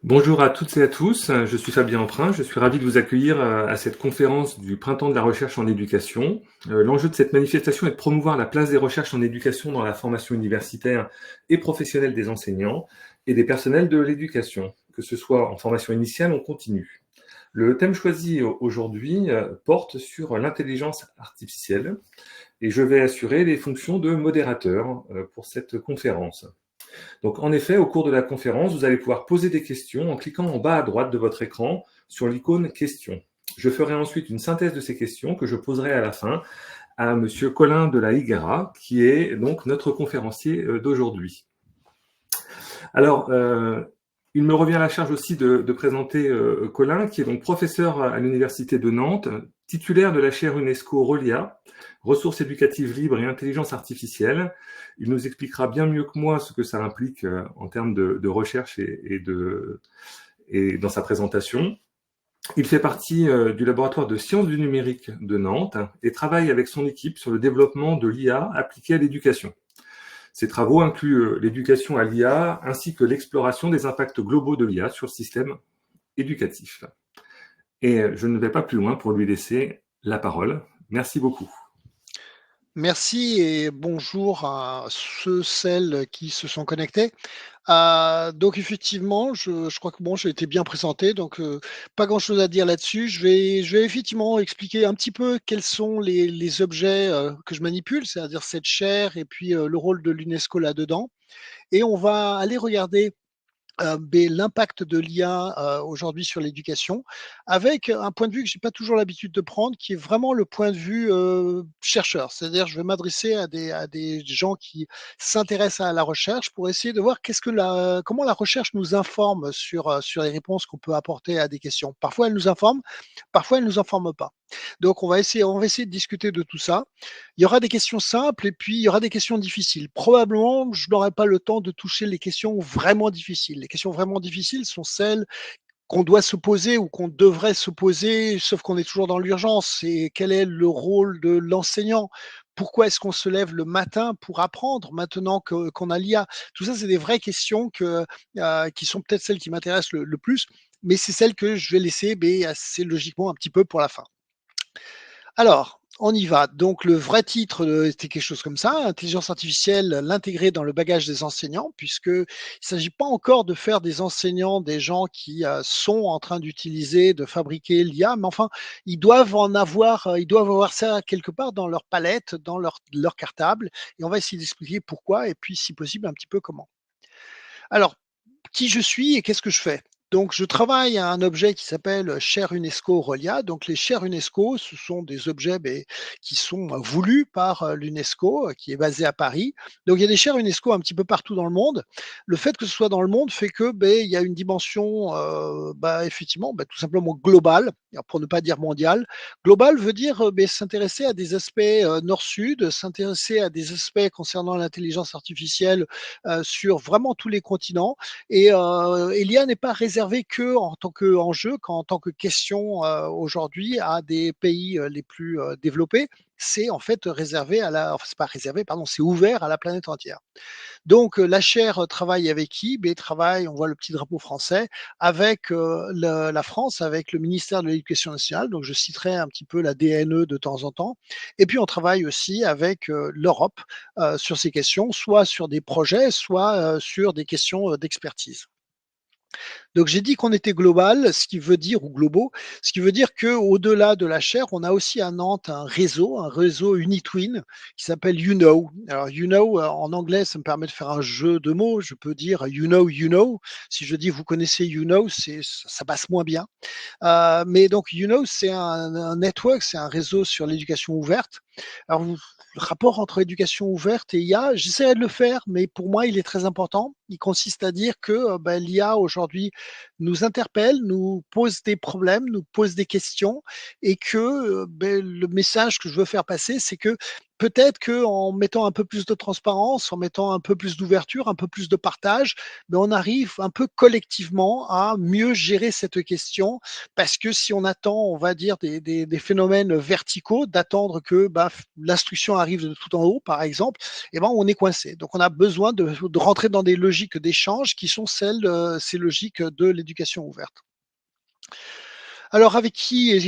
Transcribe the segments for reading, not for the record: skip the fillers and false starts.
Bonjour à toutes et à tous, je suis Fabien Emprunt, je suis ravi de vous accueillir à cette conférence du Printemps de la recherche en éducation. L'enjeu de cette manifestation est de promouvoir la place des recherches en éducation dans la formation universitaire et professionnelle des enseignants et des personnels de l'éducation, que ce soit en formation initiale ou en continu. Le thème choisi aujourd'hui porte sur l'intelligence artificielle et je vais assurer les fonctions de modérateur pour cette conférence. Donc, en effet, au cours de la conférence, vous allez pouvoir poser des questions en cliquant en bas à droite de votre écran sur l'icône questions. Je ferai ensuite une synthèse de ces questions que je poserai à la fin à Monsieur Colin de la Higuera, qui est donc notre conférencier d'aujourd'hui. Alors, il me revient à la charge aussi de présenter Colin, qui est donc professeur à l'Université de Nantes, titulaire de la chaire UNESCO RELIA, ressources éducatives libres et intelligence artificielle. Il nous expliquera bien mieux que moi ce que ça implique en termes de recherche et dans sa présentation. Il fait partie du laboratoire de sciences du numérique de Nantes et travaille avec son équipe sur le développement de l'IA appliquée à l'éducation. Ces travaux incluent l'éducation à l'IA ainsi que l'exploration des impacts globaux de l'IA sur le système éducatif. Et je ne vais pas plus loin pour lui laisser la parole. Merci beaucoup. Merci et bonjour à ceux, celles qui se sont connectés. Donc effectivement, je crois que bon, j'ai été bien présenté, donc pas grand-chose à dire là-dessus. Je vais effectivement expliquer un petit peu quels sont les objets que je manipule, c'est-à-dire cette chaire et puis le rôle de l'UNESCO là-dedans. Et on va aller regarder l'impact de l'IA aujourd'hui sur l'éducation, avec un point de vue que j'ai pas toujours l'habitude de prendre, qui est vraiment le point de vue chercheur. C'est-à-dire, je vais m'adresser à des gens qui s'intéressent à la recherche pour essayer de voir comment la recherche nous informe sur les réponses qu'on peut apporter à des questions. Parfois, elle nous informe, parfois, elle nous informe pas. Donc, on va essayer de discuter de tout ça. Il y aura des questions simples et puis il y aura des questions difficiles. Probablement, je n'aurai pas le temps de toucher les questions vraiment difficiles. Les questions vraiment difficiles sont celles qu'on doit se poser ou qu'on devrait se poser, sauf qu'on est toujours dans l'urgence. C'est quel est le rôle de l'enseignant? Pourquoi est-ce qu'on se lève le matin pour apprendre maintenant qu'on a l'IA? Tout ça, c'est des vraies questions qui sont peut-être celles qui m'intéressent le plus, mais c'est celles que je vais laisser assez logiquement un petit peu pour la fin. Alors, on y va. Donc, le vrai titre, c'était quelque chose comme ça, intelligence artificielle, l'intégrer dans le bagage des enseignants, puisque il s'agit pas encore de faire des enseignants des gens qui sont en train d'utiliser, de fabriquer l'IA, mais enfin, ils doivent avoir ça quelque part dans leur palette, dans leur cartable, et on va essayer d'expliquer pourquoi, et puis, si possible, un petit peu comment. Alors, qui je suis et qu'est-ce que je fais? Donc, je travaille à un objet qui s'appelle Chaire UNESCO Rolia. Donc, les chaires UNESCO, ce sont des objets qui sont voulus par l'UNESCO, qui est basé à Paris. Donc, il y a des chaires UNESCO un petit peu partout dans le monde. Le fait que ce soit dans le monde fait que il y a une dimension, effectivement, tout simplement globale, pour ne pas dire mondiale. Global veut dire s'intéresser à des aspects nord-sud, s'intéresser à des aspects concernant l'intelligence artificielle sur vraiment tous les continents et l'IA n'est pas réservée que en tant qu'enjeu, qu'en tant que question aujourd'hui à des pays les plus développés. C'est en fait réservé enfin, c'est pas réservé, pardon, c'est ouvert à la planète entière. Donc la chaire travaille avec qui? Travaille, on voit le petit drapeau français, avec la France, avec le ministère de l'Éducation nationale. Donc je citerai un petit peu la DNE de temps en temps. Et puis on travaille aussi avec l'Europe sur ces questions, soit sur des projets, soit sur des questions d'expertise. Donc j'ai dit qu'on était global, ce qui veut dire ou globaux, ce qui veut dire que au-delà de la chaire, on a aussi à Nantes un réseau UniTwin qui s'appelle YouKnow. Alors YouKnow en anglais, ça me permet de faire un jeu de mots. Je peux dire you know. Si je dis vous connaissez YouKnow, ça passe moins bien. Mais donc YouKnow, c'est un network, c'est un réseau sur l'éducation ouverte. Alors, le rapport entre éducation ouverte et IA, j'essaierai de le faire, mais pour moi, il est très important. Il consiste à dire que l'IA aujourd'hui nous interpelle, nous pose des problèmes, nous pose des questions, et que le message que je veux faire passer, c'est que peut-être qu'en mettant un peu plus de transparence, en mettant un peu plus d'ouverture, un peu plus de partage, ben on arrive un peu collectivement à mieux gérer cette question. Parce que si on attend, on va dire, des phénomènes verticaux, d'attendre que bah, l'instruction arrive de tout en haut, par exemple, eh ben, on est coincé. Donc on a besoin de rentrer dans des logiques d'échange qui sont ces logiques de l'éducation ouverte. Alors avec ces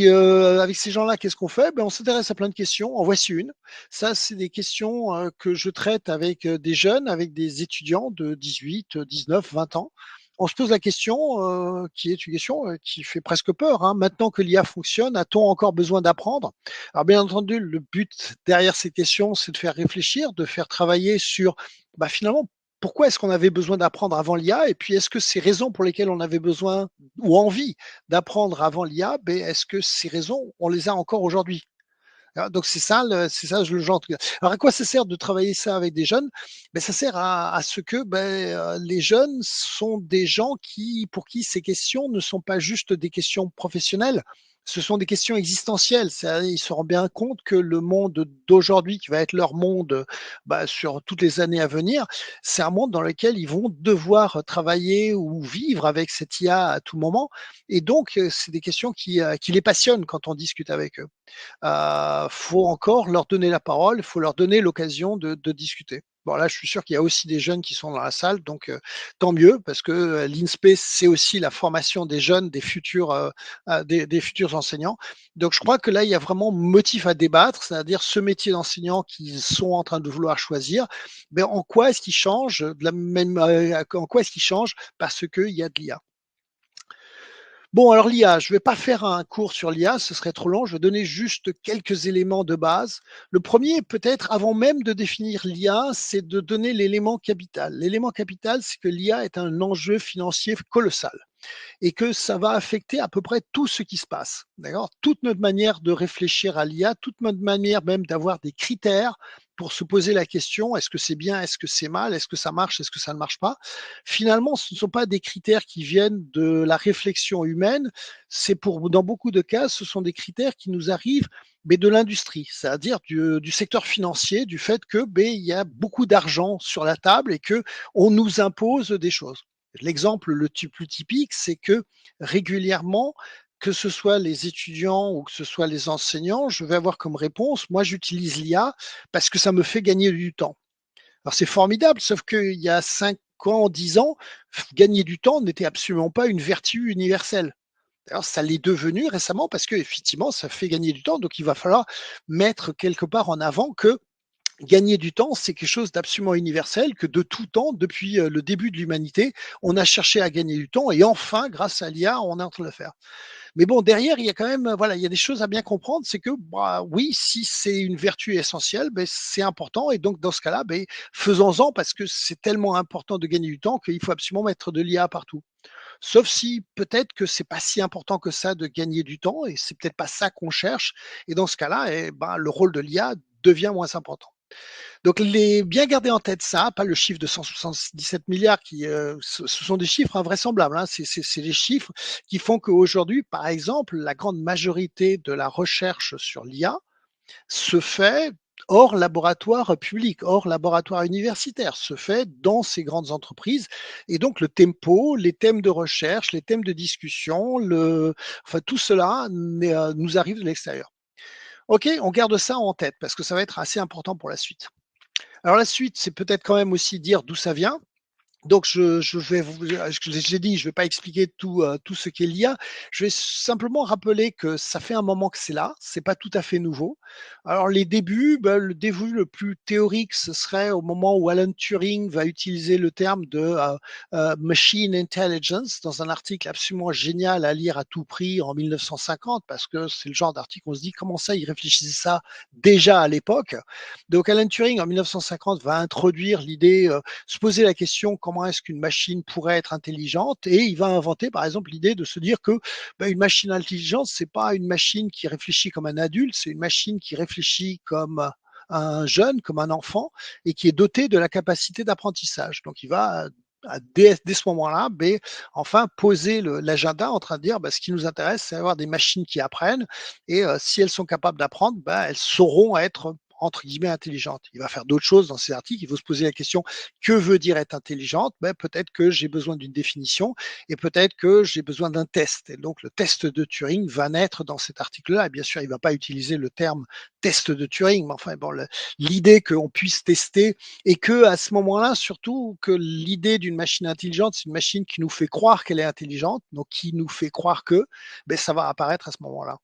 gens-là, qu'est-ce qu'on fait? Ben, on s'intéresse à plein de questions. En voici une. Ça, c'est des questions que je traite avec des jeunes, avec des étudiants de 18, 19, 20 ans. On se pose la question, qui est une question qui fait presque peur, hein. Maintenant que l'IA fonctionne, a-t-on encore besoin d'apprendre? Alors bien entendu, le but derrière ces questions, c'est de faire réfléchir, de faire travailler sur, bah, finalement, pourquoi est-ce qu'on avait besoin d'apprendre avant l'IA? Et puis, est-ce que ces raisons pour lesquelles on avait besoin ou envie d'apprendre avant l'IA, ben, est-ce que ces raisons, on les a encore aujourd'hui? Donc c'est ça le genre. Alors à quoi ça sert de travailler ça avec des jeunes? Ben, ça sert à ce que les jeunes sont des gens pour qui ces questions ne sont pas juste des questions professionnelles, ce sont des questions existentielles. Ils se rendent bien compte que le monde d'aujourd'hui, qui va être leur monde sur toutes les années à venir, c'est un monde dans lequel ils vont devoir travailler ou vivre avec cette IA à tout moment. Et donc, c'est des questions qui les passionnent quand on discute avec eux. Faut encore leur donner la parole, il faut leur donner l'occasion de discuter. Bon là, je suis sûr qu'il y a aussi des jeunes qui sont dans la salle, donc tant mieux parce que, l'INSPE, c'est aussi la formation des jeunes, des futurs enseignants. Donc je crois que là, il y a vraiment motif à débattre, c'est-à-dire ce métier d'enseignant qu'ils sont en train de vouloir choisir, mais en quoi est-ce qu'il change de la même, en quoi est-ce qu'il change parce qu'il y a de l'IA? Bon, alors l'IA, je ne vais pas faire un cours sur l'IA, ce serait trop long. Je vais donner juste quelques éléments de base. Le premier, peut-être, avant même de définir l'IA, c'est de donner l'élément capital. L'élément capital, c'est que l'IA est un enjeu financier colossal et que ça va affecter à peu près tout ce qui se passe. D'accord? Toute notre manière de réfléchir à l'IA, toute notre manière même d'avoir des critères pour se poser la question, est-ce que c'est bien, est-ce que c'est mal, est-ce que ça marche, est-ce que ça ne marche pas? Finalement, ce ne sont pas des critères qui viennent de la réflexion humaine, dans beaucoup de cas, ce sont des critères qui nous arrivent mais de l'industrie, c'est-à-dire du secteur financier, du fait que il y a beaucoup d'argent sur la table et que on nous impose des choses. L'exemple plus typique, c'est que régulièrement, que ce soit les étudiants ou que ce soit les enseignants, je vais avoir comme réponse, moi j'utilise l'IA parce que ça me fait gagner du temps. Alors c'est formidable, sauf qu'il y a 5 ans, 10 ans, gagner du temps n'était absolument pas une vertu universelle. D'ailleurs, ça l'est devenu récemment parce que effectivement, ça fait gagner du temps. Donc, il va falloir mettre quelque part en avant que gagner du temps, c'est quelque chose d'absolument universel, que de tout temps, depuis le début de l'humanité, on a cherché à gagner du temps et enfin, grâce à l'IA, on est en train de le faire. Mais bon, derrière, il y a quand même, voilà, il y a des choses à bien comprendre, c'est que, oui, si c'est une vertu essentielle, c'est important et donc dans ce cas-là, faisons-en parce que c'est tellement important de gagner du temps qu'il faut absolument mettre de l'IA partout. Sauf si peut-être que c'est pas si important que ça de gagner du temps et c'est peut-être pas ça qu'on cherche et dans ce cas-là, le rôle de l'IA devient moins important. Donc bien garder en tête ça, pas le chiffre de 177 milliards ce sont des chiffres invraisemblables, hein. C'est des chiffres qui font qu'aujourd'hui, par exemple, la grande majorité de la recherche sur l'IA se fait hors laboratoire public, hors laboratoire universitaire, se fait dans ces grandes entreprises. Et donc le tempo, les thèmes de recherche, les thèmes de discussion, enfin tout cela nous arrive de l'extérieur. OK, on garde ça en tête parce que ça va être assez important pour la suite. Alors la suite, c'est peut-être quand même aussi dire d'où ça vient. Donc je vais je l'ai dit, je vais pas expliquer tout ce qu'est l'IA. Je vais simplement rappeler que ça fait un moment que c'est là, c'est pas tout à fait nouveau. Alors les débuts, le début le plus théorique, ce serait au moment où Alan Turing va utiliser le terme de machine intelligence dans un article absolument génial à lire à tout prix en 1950 parce que c'est le genre d'article où on se dit comment ça, il réfléchissait ça déjà à l'époque. Donc Alan Turing en 1950 va introduire l'idée, se poser la question comment est-ce qu'une machine pourrait être intelligente et il va inventer par exemple l'idée de se dire que une machine intelligente, c'est pas une machine qui réfléchit comme un adulte, c'est une machine qui réfléchit comme un jeune, comme un enfant et qui est dotée de la capacité d'apprentissage. Donc il va dès ce moment-là, enfin poser l'agenda en train de dire ce qui nous intéresse, c'est avoir des machines qui apprennent et si elles sont capables d'apprendre, elles sauront être entre guillemets intelligente. Il va faire d'autres choses dans ses articles. Il faut se poser la question, que veut dire être intelligente? Ben, peut-être que j'ai besoin d'une définition et peut-être que j'ai besoin d'un test. Et donc le test de Turing va naître dans cet article-là. Et bien sûr, il ne va pas utiliser le terme test de Turing, mais enfin bon, l'idée qu'on puisse tester et que à ce moment-là, surtout que l'idée d'une machine intelligente, c'est une machine qui nous fait croire qu'elle est intelligente, donc qui nous fait croire que, ben, ça va apparaître à ce moment-là.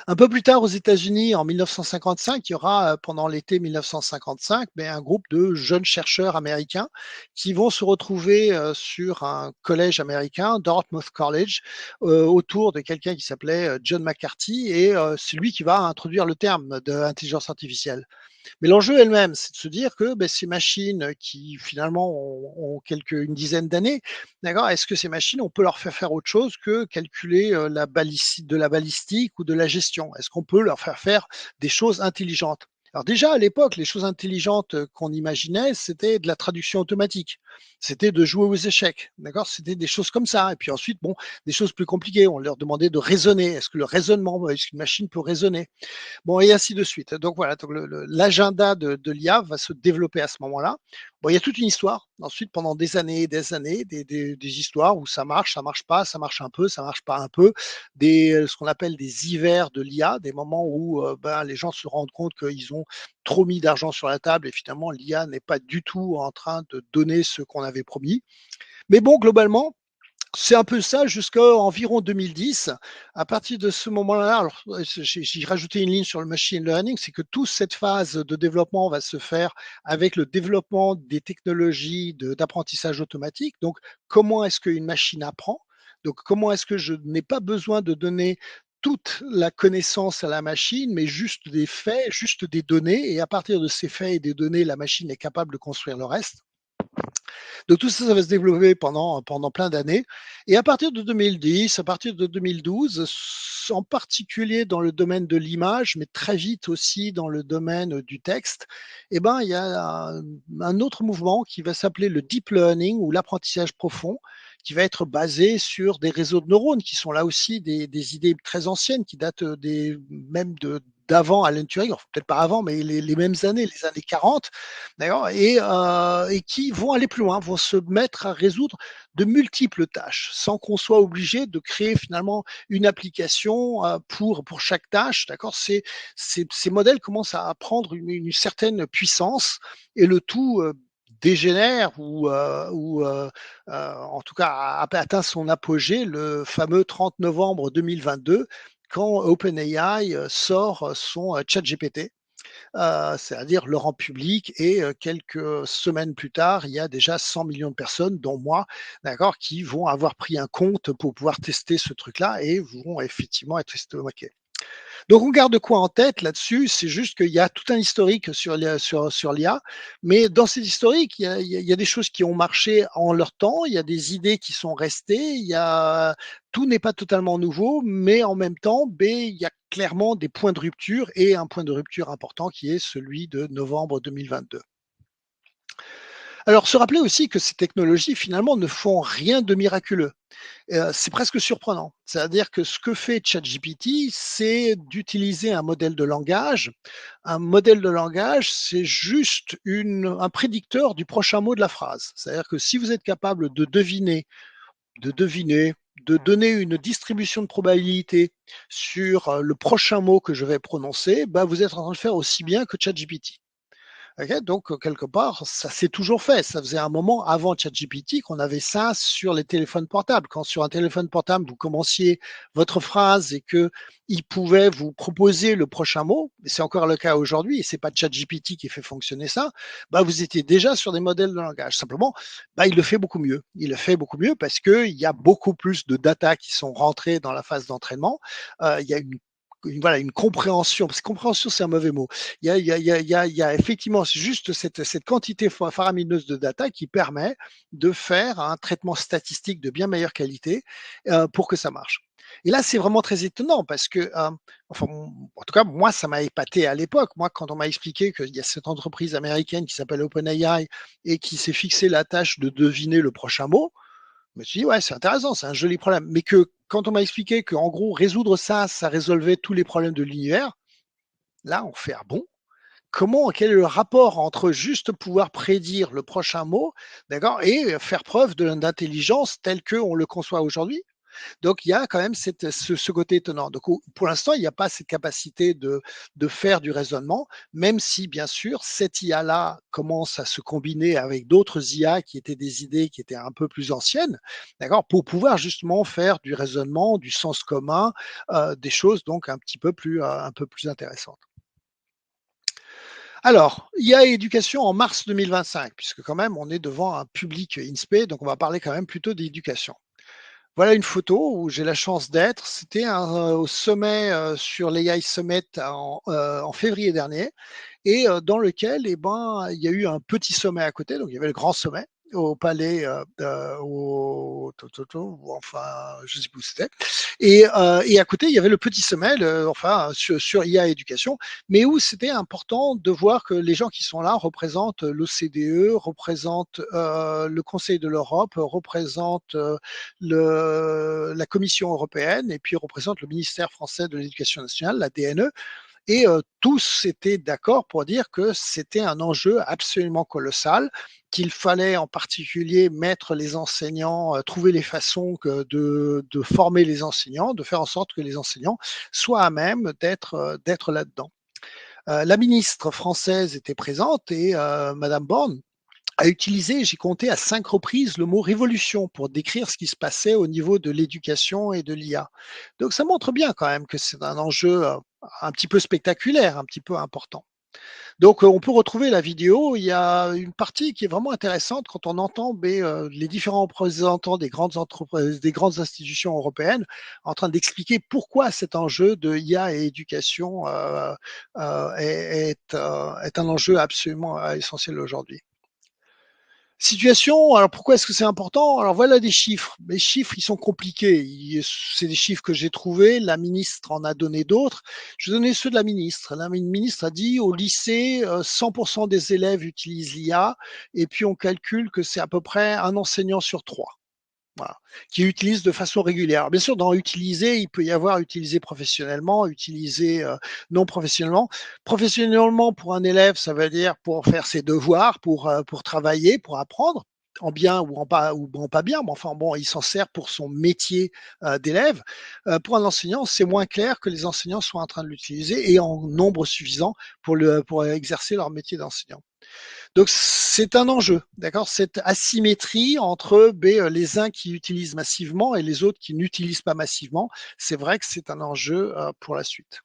Un peu plus tard aux États-Unis, en 1955, il y aura pendant l'été 1955 un groupe de jeunes chercheurs américains qui vont se retrouver sur un collège américain, Dartmouth College, autour de quelqu'un qui s'appelait John McCarthy, et c'est lui qui va introduire le terme d'intelligence artificielle. Mais l'enjeu elle-même, c'est de se dire que ces machines qui finalement ont une dizaine d'années, d'accord, est-ce que ces machines, on peut leur faire autre chose que calculer de la balistique ou de la gestion? Est-ce qu'on peut leur faire faire des choses intelligentes? Alors déjà à l'époque, les choses intelligentes qu'on imaginait, c'était de la traduction automatique, c'était de jouer aux échecs, d'accord, c'était des choses comme ça. Et puis ensuite, bon, des choses plus compliquées, on leur demandait de raisonner. Est-ce que le raisonnement, est-ce qu'une machine peut raisonner? Bon, et ainsi de suite. Donc voilà, donc l'agenda de l'IA va se développer à ce moment-là. Bon, il y a toute une histoire. Ensuite, pendant des années et des années, des histoires où ça marche pas, ça marche un peu, ça marche pas un peu. Ce qu'on appelle des hivers de l'IA, des moments où les gens se rendent compte qu'ils ont trop mis d'argent sur la table et finalement l'IA n'est pas du tout en train de donner ce qu'on avait promis. Mais bon, globalement, c'est un peu ça jusqu'à environ 2010. À partir de ce moment-là, alors j'ai rajouté une ligne sur le machine learning, c'est que toute cette phase de développement va se faire avec le développement des technologies d'apprentissage automatique. Donc, comment est-ce qu'une machine apprend? Donc, comment est-ce que je n'ai pas besoin de donner toute la connaissance à la machine, mais juste des faits, juste des données, et à partir de ces faits et des données, la machine est capable de construire le reste. Donc tout ça, ça va se développer pendant plein d'années. Et à partir de 2010, à partir de 2012, en particulier dans le domaine de l'image, mais très vite aussi dans le domaine du texte, il y a un autre mouvement qui va s'appeler le deep learning ou l'apprentissage profond, qui va être basé sur des réseaux de neurones, qui sont là aussi des idées très anciennes, qui datent même d'avant Alan Turing, enfin, peut-être pas avant, mais les mêmes années, les années 40, d'accord, et qui vont aller plus loin, vont se mettre à résoudre de multiples tâches, sans qu'on soit obligé de créer finalement une application pour chaque tâche, d'accord. Ces modèles commencent à prendre une certaine puissance, et le tout dégénère ou en tout cas a atteint son apogée le fameux 30 novembre 2022, quand OpenAI sort son ChatGPT, c'est-à-dire le rend public, et quelques semaines plus tard, il y a déjà 100 millions de personnes, dont moi, d'accord, qui vont avoir pris un compte pour pouvoir tester ce truc-là et vont effectivement être estomaqués. Donc on garde quoi en tête là-dessus? C'est juste qu'il y a tout un historique sur l'IA, mais dans cet historique, il y a des choses qui ont marché en leur temps, il y a des idées qui sont restées, tout n'est pas totalement nouveau, mais en même temps, il y a clairement des points de rupture, et un point de rupture important qui est celui de novembre 2022. Alors, se rappeler aussi que ces technologies, finalement, ne font rien de miraculeux. C'est presque surprenant. C'est-à-dire que ce que fait ChatGPT, c'est d'utiliser un modèle de langage. Un modèle de langage, c'est juste un prédicteur du prochain mot de la phrase. C'est-à-dire que si vous êtes capable de deviner, de donner une distribution de probabilité sur le prochain mot que je vais prononcer, vous êtes en train de le faire aussi bien que ChatGPT. OK, donc quelque part, ça s'est toujours fait. Ça faisait un moment avant ChatGPT qu'on avait ça sur les téléphones portables. Quand sur un téléphone portable, vous commenciez votre phrase et qu'il pouvait vous proposer le prochain mot, et c'est encore le cas aujourd'hui, et c'est pas ChatGPT qui fait fonctionner ça, vous étiez déjà sur des modèles de langage. Simplement, il le fait beaucoup mieux. Il le fait beaucoup mieux parce qu'il y a beaucoup plus de data qui sont rentrées dans la phase d'entraînement. Il y a voilà, une compréhension, parce que compréhension, c'est un mauvais mot. Il y a effectivement juste cette quantité faramineuse de data qui permet de faire un traitement statistique de bien meilleure qualité pour que ça marche. Et là, c'est vraiment très étonnant parce que, enfin, en tout cas, moi, ça m'a épaté à l'époque. Moi, quand on m'a expliqué qu'il y a cette entreprise américaine qui s'appelle OpenAI et qui s'est fixé la tâche de deviner le prochain mot, je me suis dit, ouais, c'est intéressant, c'est un joli problème. Mais que quand on m'a expliqué qu'en gros, résoudre ça, ça résolvait tous les problèmes de l'univers, là, on fait, ah bon? quel est le rapport entre juste pouvoir prédire le prochain mot, d'accord, et faire preuve d'intelligence tel qu'on le conçoit aujourd'hui. Donc, il y a quand même ce côté étonnant. Donc, pour l'instant, il n'y a pas cette capacité de faire du raisonnement, même si, bien sûr, cette IA-là commence à se combiner avec d'autres IA qui étaient des idées qui étaient un peu plus anciennes, d'accord, pour pouvoir justement faire du raisonnement, du sens commun, des choses donc un peu plus intéressantes. Alors, IA et éducation en mars 2025, puisque quand même on est devant un public INSPE, donc on va parler quand même plutôt d'éducation. Voilà une photo où j'ai la chance d'être. C'était au sommet sur l'AI Summit en février dernier et dans lequel il y a eu un petit sommet à côté. Donc, il y avait le grand sommet au palais, enfin, je ne sais plus où c'était. Et à côté, il y avait le petit sommet, sur IA éducation, mais où c'était important de voir que les gens qui sont là représentent l'OCDE, représentent le Conseil de l'Europe, représentent la Commission européenne et puis représentent le ministère français de l'Éducation nationale, la DNE, et tous étaient d'accord pour dire que c'était un enjeu absolument colossal, qu'il fallait en particulier mettre les enseignants, trouver les façons de former les enseignants, de faire en sorte que les enseignants soient à même d'être là-dedans. La ministre française était présente et Madame Borne a utilisé, j'ai compté à 5 reprises le mot révolution pour décrire ce qui se passait au niveau de l'éducation et de l'IA. Donc ça montre bien quand même que c'est un enjeu un petit peu spectaculaire, un petit peu important. Donc on peut retrouver la vidéo, il y a une partie qui est vraiment intéressante quand on entend les différents représentants des grandes entreprises, des grandes institutions européennes en train d'expliquer pourquoi cet enjeu de IA et éducation est un enjeu absolument essentiel aujourd'hui. Situation, alors pourquoi est-ce que c'est important? Alors voilà des chiffres. Les chiffres, ils sont compliqués. C'est des chiffres que j'ai trouvés. La ministre en a donné d'autres. Je vais donner ceux de la ministre. La ministre a dit au lycée, 100% des élèves utilisent l'IA et puis on calcule que c'est à peu près un enseignant sur trois. Voilà, qui utilise de façon régulière. Bien sûr, dans utiliser, il peut y avoir utiliser professionnellement, utiliser non professionnellement. Professionnellement, pour un élève, ça veut dire pour faire ses devoirs, pour travailler, pour apprendre, en bien ou en pas bien, mais enfin bon, il s'en sert pour son métier d'élève. Pour un enseignant, c'est moins clair que les enseignants soient en train de l'utiliser et en nombre suffisant pour exercer leur métier d'enseignant. Donc c'est un enjeu, d'accord, cette asymétrie entre les uns qui utilisent massivement et les autres qui n'utilisent pas massivement, c'est vrai que c'est un enjeu pour la suite.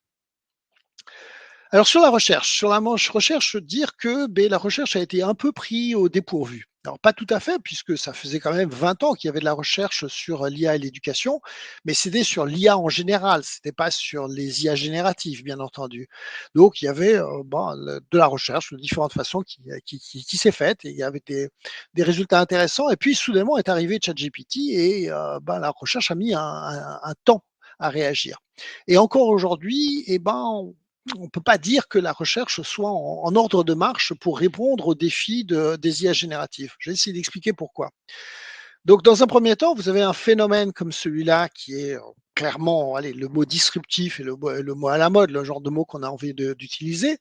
Alors sur la recherche, sur la manche recherche, dire que la recherche a été un peu pris au dépourvu. Alors pas tout à fait, puisque ça faisait quand même 20 ans qu'il y avait de la recherche sur l'IA et l'éducation, mais c'était sur l'IA en général, c'était pas sur les IA génératives, bien entendu. Donc il y avait de la recherche de différentes façons qui s'est faite, et il y avait des résultats intéressants, et puis soudainement est arrivé ChatGPT, et la recherche a mis un temps à réagir. Et encore aujourd'hui, on ne peut pas dire que la recherche soit en ordre de marche pour répondre aux défis des IA génératives. Je vais essayer d'expliquer pourquoi. Donc, dans un premier temps, vous avez un phénomène comme celui-là qui est clairement, allez, le mot disruptif et le mot à la mode, le genre de mot qu'on a envie d'utiliser.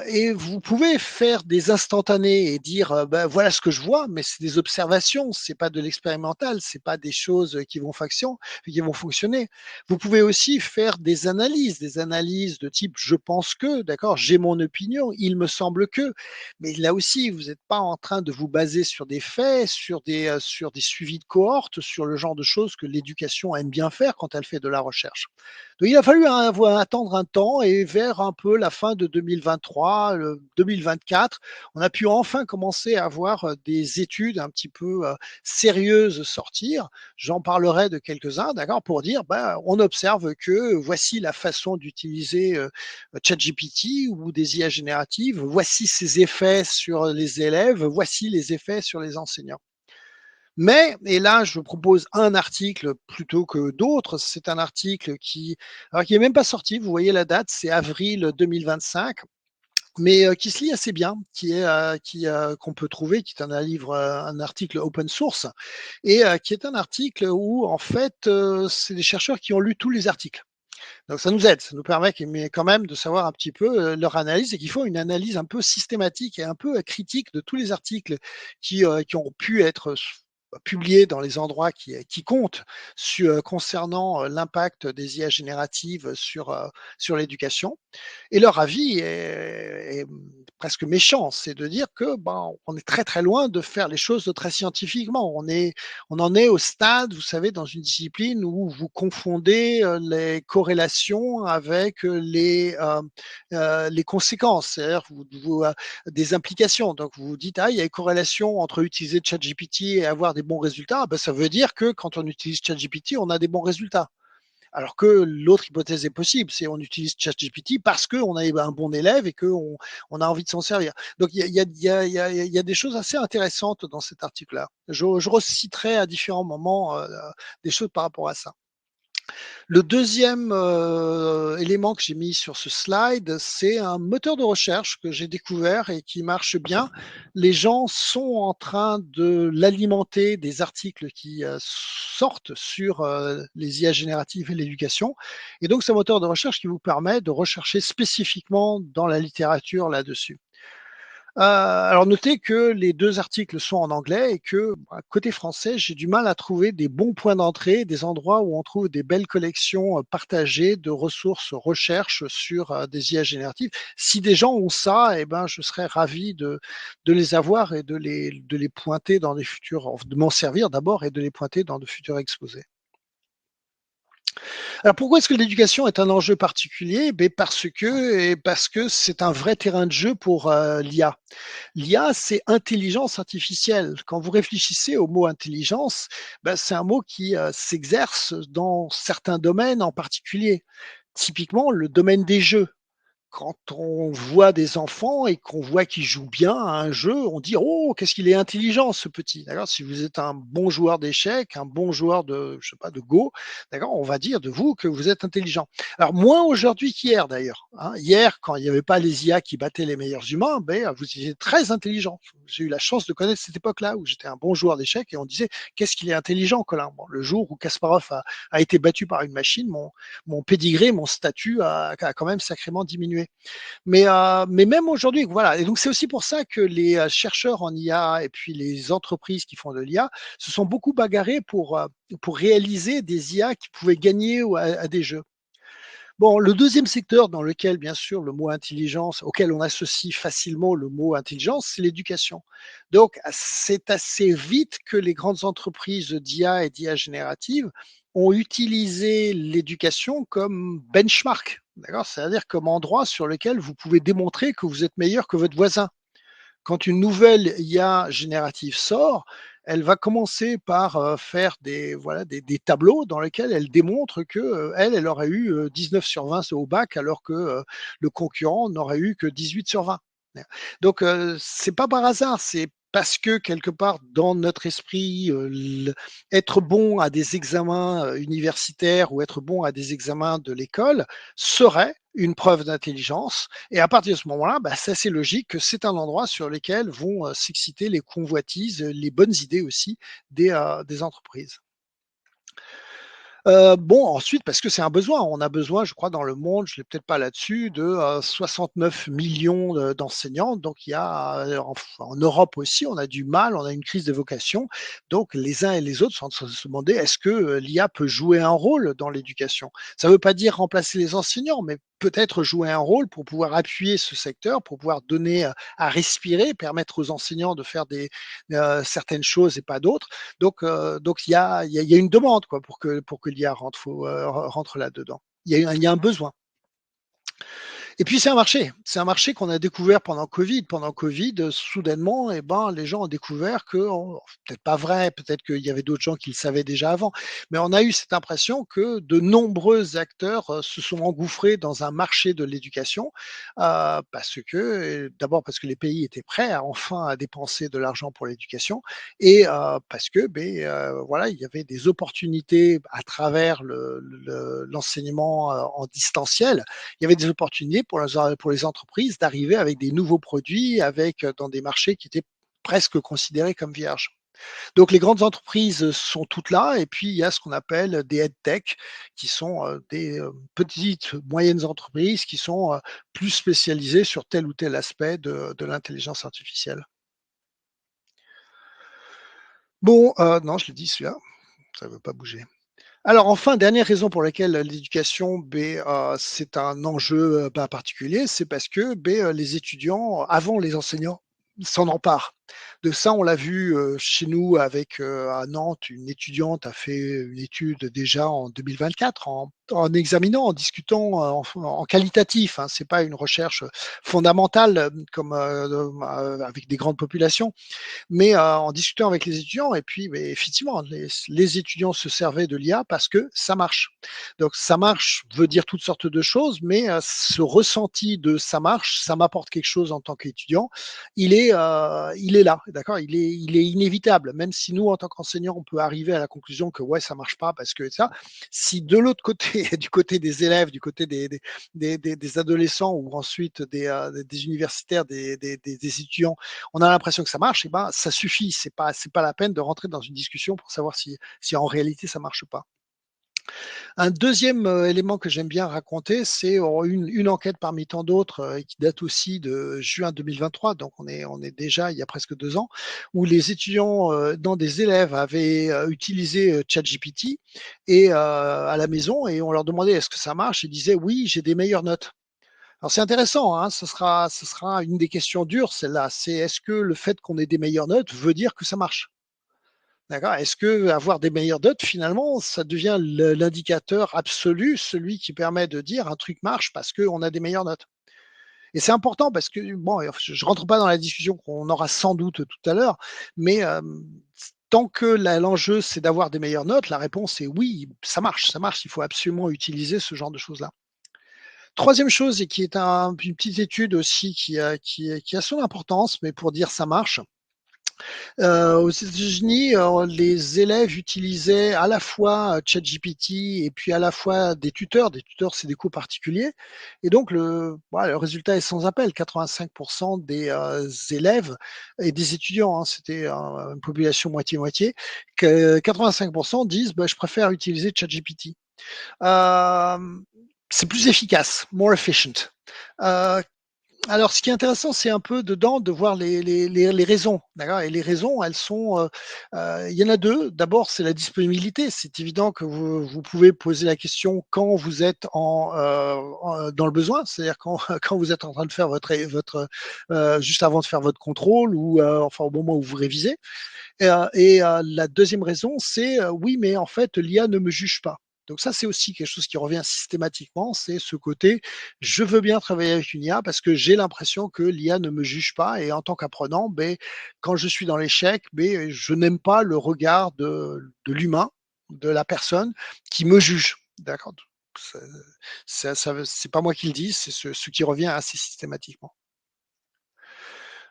Et vous pouvez faire des instantanés et dire voilà ce que je vois, mais c'est des observations, c'est pas de l'expérimental, c'est pas des choses qui vont fonctionner. Vous pouvez aussi faire des analyses de type je pense que, d'accord, j'ai mon opinion, il me semble que, mais là aussi vous n'êtes pas en train de vous baser sur des faits, sur des suivis de cohortes, sur le genre de choses que l'éducation aime bien faire quand elle fait de la recherche. Donc il a fallu attendre un temps, et vers un peu la fin de 2023, 2024, on a pu enfin commencer à avoir des études un petit peu sérieuses sortir. J'en parlerai de quelques-uns, d'accord, pour dire, on observe que voici la façon d'utiliser ChatGPT ou des IA génératives, voici ses effets sur les élèves, voici les effets sur les enseignants. Mais, et là, je propose un article plutôt que d'autres. C'est un article qui est même pas sorti. Vous voyez la date, c'est avril 2025, mais qui se lit assez bien, qu'on peut trouver, qui est un article open source, et qui est un article où en fait, c'est des chercheurs qui ont lu tous les articles. Donc ça nous aide, ça nous permet mais quand même de savoir un petit peu leur analyse et qu'il faut une analyse un peu systématique et un peu critique de tous les articles qui ont pu être publiés dans les endroits qui comptent concernant l'impact des IA génératives sur l'éducation. Et leur avis est presque méchant, c'est de dire que ben, on est très très loin de faire les choses très scientifiquement. On en est au stade, vous savez, dans une discipline où vous confondez les corrélations avec les conséquences, c'est-à-dire des implications. Donc vous vous dites ah il y a une corrélation entre utiliser ChatGPT et avoir des bons résultats. Ben, ça veut dire que quand on utilise ChatGPT, on a des bons résultats. Alors que l'autre hypothèse est possible, c'est on utilise ChatGPT parce qu'on a un bon élève et qu'on a envie de s'en servir. Donc il y a des choses assez intéressantes dans cet article-là. Je reciterai à différents moments des choses par rapport à ça. Le deuxième élément que j'ai mis sur ce slide, c'est un moteur de recherche que j'ai découvert et qui marche bien. Les gens sont en train de l'alimenter des articles qui sortent sur les IA génératives et l'éducation. Et donc, c'est un moteur de recherche qui vous permet de rechercher spécifiquement dans la littérature là-dessus. Alors notez que les 2 articles sont en anglais et que, bah, côté français, j'ai du mal à trouver des bons points d'entrée, des endroits où on trouve des belles collections, partagées de ressources recherche sur, des IA génératives. Si des gens ont ça et ben, je serais ravi de les avoir et de les pointer dans des futurs de m'en servir d'abord et de les pointer dans de futurs exposés. Alors pourquoi est-ce que l'éducation est un enjeu particulier? Beh, parce que c'est un vrai terrain de jeu pour, l'IA. L'IA, c'est intelligence artificielle. Quand vous réfléchissez au mot intelligence, ben, c'est un mot qui s'exerce dans certains domaines en particulier. Typiquement, le domaine des jeux. Quand on voit des enfants et qu'on voit qu'ils jouent bien à un jeu, on dit oh qu'est-ce qu'il est intelligent ce petit. D'accord. Si vous êtes un bon joueur d'échecs, un bon joueur de je sais pas de Go, d'accord, on va dire de vous que vous êtes intelligent. Alors moins aujourd'hui qu'hier d'ailleurs. Hein. Hier, quand il n'y avait pas les IA qui battaient les meilleurs humains, ben vous étiez très intelligent. J'ai eu la chance de connaître cette époque-là où j'étais un bon joueur d'échecs et on disait qu'est-ce qu'il est intelligent Colin. Bon, le jour où Kasparov a été battu par une machine, mon pédigré, mon statut a quand même sacrément diminué. Mais même aujourd'hui, voilà. Et donc c'est aussi pour ça que les chercheurs en IA et puis les entreprises qui font de l'IA se sont beaucoup bagarrés pour réaliser des IA qui pouvaient gagner à des jeux. Bon, le deuxième secteur dans lequel, bien sûr, le mot intelligence, auquel on associe facilement le mot intelligence, c'est l'éducation. Donc, c'est assez vite que les grandes entreprises d'IA et d'IA générative ont utilisé l'éducation comme benchmark, d'accord? C'est-à-dire comme endroit sur lequel vous pouvez démontrer que vous êtes meilleur que votre voisin. Quand une nouvelle IA générative sort, elle va commencer par faire voilà, des tableaux dans lesquels elle démontre que elle aurait eu 19 sur 20 au bac alors que le concurrent n'aurait eu que 18 sur 20. Donc c'est pas par hasard, c'est parce que quelque part dans notre esprit, être bon à des examens universitaires ou être bon à des examens de l'école serait une preuve d'intelligence. Et à partir de ce moment-là, bah, c'est assez logique que c'est un endroit sur lequel vont s'exciter les convoitises, les bonnes idées aussi des entreprises. Bon, ensuite, parce que c'est un besoin. On a besoin, je crois, dans le monde, je l'ai peut-être pas là-dessus, de 69 millions d'enseignants. Donc, il y a en Europe aussi, on a du mal, on a une crise de vocation. Donc, les uns et les autres sont en train de se demander est-ce que l'IA peut jouer un rôle dans l'éducation? Ça ne veut pas dire remplacer les enseignants, mais peut-être jouer un rôle pour pouvoir appuyer ce secteur, pour pouvoir donner à respirer, permettre aux enseignants de faire certaines choses et pas d'autres. Donc il y a une demande quoi pour que l'IA rentre là-dedans. Il y a un besoin. Et puis c'est un marché. C'est un marché qu'on a découvert pendant Covid. Pendant Covid, soudainement, eh ben, les gens ont découvert que, peut-être pas vrai, peut-être qu'il y avait d'autres gens qui le savaient déjà avant, mais on a eu cette impression que de nombreux acteurs se sont engouffrés dans un marché de l'éducation parce que, d'abord parce que les pays étaient prêts enfin à dépenser de l'argent pour l'éducation et parce que, voilà, il y avait des opportunités à travers l'enseignement en distanciel. Il y avait des opportunités pour les entreprises d'arriver avec des nouveaux produits, avec dans des marchés qui étaient presque considérés comme vierges. Donc les grandes entreprises sont toutes là et puis il y a ce qu'on appelle des EdTech qui sont des petites, moyennes entreprises qui sont plus spécialisées sur tel ou tel aspect de l'intelligence artificielle. Bon, non, je l'ai dit celui-là, ça ne veut pas bouger. Alors enfin, dernière raison pour laquelle l'éducation, c'est un enjeu particulier, c'est parce que les étudiants, avant les enseignants, s'en emparent. De ça, on l'a vu chez nous avec à Nantes, une étudiante a fait une étude déjà en 2024 en examinant, en discutant en qualitatif. Hein, c'est pas une recherche fondamentale comme avec des grandes populations, mais en discutant avec les étudiants, et puis effectivement, les étudiants se servaient de l'IA parce que ça marche. Donc ça marche veut dire toutes sortes de choses, mais ce ressenti de ça marche, ça m'apporte quelque chose en tant qu'étudiant, il est là, d'accord, il est inévitable. Même si nous, en tant qu'enseignants, on peut arriver à la conclusion que ouais, ça marche pas parce que ça. Si de l'autre côté, du côté des élèves, du côté des adolescents ou ensuite des universitaires, des étudiants, on a l'impression que ça marche, et ben ça suffit. C'est pas la peine de rentrer dans une discussion pour savoir si en réalité ça marche pas. Un deuxième élément que j'aime bien raconter, c'est une enquête parmi tant d'autres qui date aussi de juin 2023, donc on est déjà il y a presque 2 ans, où les étudiants, dans des élèves avaient utilisé ChatGPT et à la maison, et on leur demandait est-ce que ça marche, ils disaient oui, j'ai des meilleures notes. Alors c'est intéressant, hein, ce sera une des questions dures, celle-là. C'est est-ce que le fait qu'on ait des meilleures notes veut dire que ça marche? D'accord? Est-ce que avoir des meilleures notes, finalement, ça devient l'indicateur absolu, celui qui permet de dire un truc marche parce qu'on a des meilleures notes? Et c'est important parce que, bon, je rentre pas dans la discussion qu'on aura sans doute tout à l'heure, mais tant que l'enjeu c'est d'avoir des meilleures notes, la réponse est oui, ça marche. Il faut absolument utiliser ce genre de choses-là. Troisième chose, et qui est une petite étude aussi qui a son importance, mais pour dire ça marche. Aux États-Unis, les élèves utilisaient à la fois ChatGPT et puis à la fois des tuteurs. Des tuteurs, c'est des cours particuliers. Et donc, le résultat est sans appel. 85% des élèves et des étudiants, hein, c'était une population moitié-moitié, que 85% disent bah, je préfère utiliser ChatGPT. Euh, c'est plus efficace, more efficient. Euh, alors, ce qui est intéressant, c'est un peu dedans de voir les raisons, d'accord? Et les raisons, elles sont, il y en a 2. D'abord, c'est la disponibilité. C'est évident que vous pouvez poser la question quand vous êtes dans le besoin, c'est-à-dire quand quand vous êtes en train de faire juste avant de faire votre contrôle ou enfin au moment où vous révisez. La deuxième raison, c'est oui, mais en fait, l'IA ne me juge pas. Donc ça, c'est aussi quelque chose qui revient systématiquement, c'est ce côté, je veux bien travailler avec une IA parce que j'ai l'impression que l'IA ne me juge pas et en tant qu'apprenant, quand je suis dans l'échec, je n'aime pas le regard de l'humain, de la personne qui me juge. D'accord. C'est pas moi qui le dis, c'est ce qui revient assez systématiquement.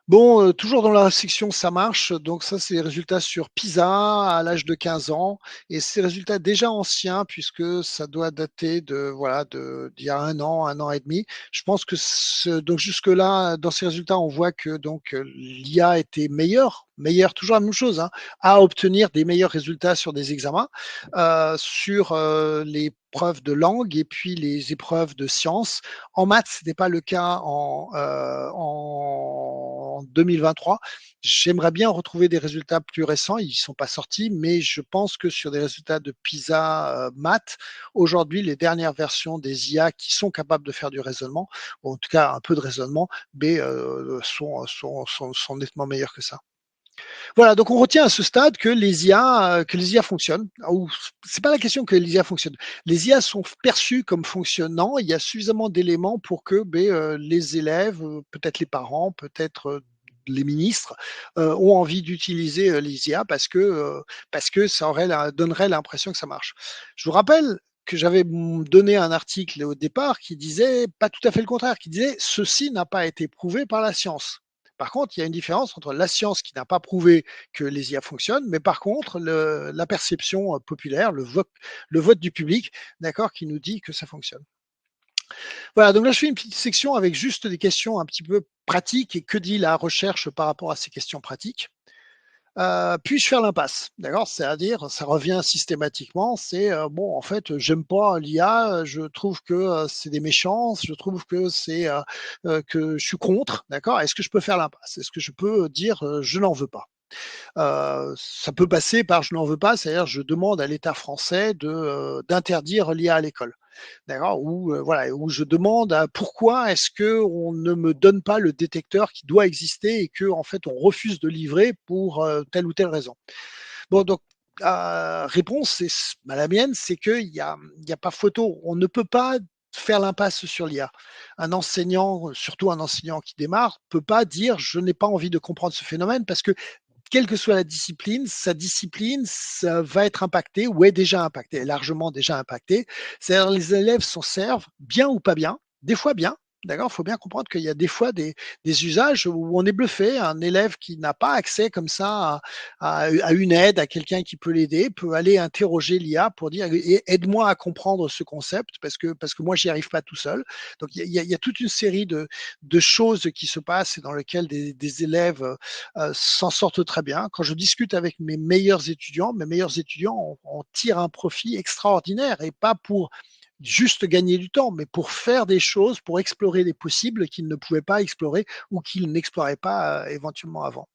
Bon, toujours dans la section ça marche, donc ça, c'est les résultats sur PISA à l'âge de 15 ans, et ces résultats déjà anciens puisque ça doit dater d'il y a 1 an et demi. Je pense que donc jusque-là, dans ces résultats, on voit que donc l'IA était meilleure, toujours la même chose, hein, à obtenir des meilleurs résultats sur des examens, sur les preuves de langue et puis les épreuves de sciences. En maths, ce n'était pas le cas en 2023. J'aimerais bien retrouver des résultats plus récents. Ils ne sont pas sortis, mais je pense que sur des résultats de PISA maths, aujourd'hui, les dernières versions des IA qui sont capables de faire du raisonnement, ou en tout cas un peu de raisonnement, sont nettement meilleurs que ça. Voilà, donc on retient à ce stade que les IA fonctionnent. Ou c'est pas la question que les IA fonctionnent. Les IA sont perçues comme fonctionnant. Il y a suffisamment d'éléments pour que les élèves, peut-être les parents, peut-être les ministres ont envie d'utiliser les IA parce que donnerait l'impression que ça marche. Je vous rappelle que j'avais donné un article au départ qui disait pas tout à fait le contraire, qui disait ceci n'a pas été prouvé par la science. Par contre, il y a une différence entre la science qui n'a pas prouvé que les IA fonctionnent, mais par contre, la perception populaire, le vote du public, d'accord, qui nous dit que ça fonctionne. Voilà, donc là, je fais une petite section avec juste des questions un petit peu pratiques et que dit la recherche par rapport à ces questions pratiques. Puis-je faire l'impasse? D'accord? C'est-à-dire, ça revient systématiquement, c'est bon, en fait, j'aime pas l'IA, je trouve que c'est des méchants, je trouve que que je suis contre, d'accord? Est-ce que je peux faire l'impasse? Est-ce que je peux dire je n'en veux pas? Ça peut passer par je n'en veux pas, c'est-à-dire je demande à l'État français d'interdire l'IA à l'école. D'accord? Ou voilà, où je demande pourquoi est-ce que on ne me donne pas le détecteur qui doit exister et que en fait on refuse de livrer pour telle ou telle raison. Bon donc réponse, c'est la mienne, c'est qu'il y a pas photo. On ne peut pas faire l'impasse sur l'IA. Un enseignant, surtout un enseignant qui démarre, peut pas dire je n'ai pas envie de comprendre ce phénomène parce que quelle que soit la discipline, sa discipline, ça va être impacté ou est déjà impacté, est largement déjà impacté. C'est-à-dire les élèves s'en servent bien ou pas bien, des fois bien. D'accord, il faut bien comprendre qu'il y a des fois des usages où on est bluffé. Un élève qui n'a pas accès comme ça à une aide, à quelqu'un qui peut l'aider, peut aller interroger l'IA pour dire aide-moi à comprendre ce concept parce que moi j'y arrive pas tout seul. Donc il y a toute une série de choses qui se passent et dans lesquelles des élèves s'en sortent très bien. Quand je discute avec mes meilleurs étudiants en tirent un profit extraordinaire et pas pour juste gagner du temps, mais pour faire des choses, pour explorer des possibles qu'ils ne pouvaient pas explorer ou qu'ils n'exploraient pas éventuellement avant.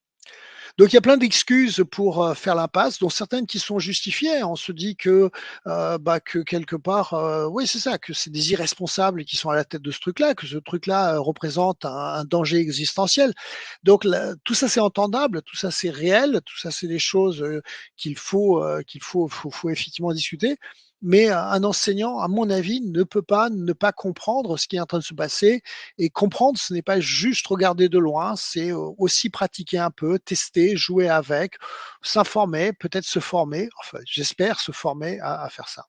Donc il y a plein d'excuses pour faire l'impasse, dont certaines qui sont justifiées. On se dit que quelque part, oui c'est ça, que c'est des irresponsables qui sont à la tête de ce truc-là, que ce truc-là représente un danger existentiel. Donc tout ça c'est entendable, tout ça c'est réel, tout ça c'est des choses qu'il faut effectivement discuter. Mais un enseignant, à mon avis, ne peut pas ne pas comprendre ce qui est en train de se passer. Et comprendre, ce n'est pas juste regarder de loin, c'est aussi pratiquer un peu, tester, jouer avec, s'informer, peut-être se former, enfin j'espère se former à faire ça.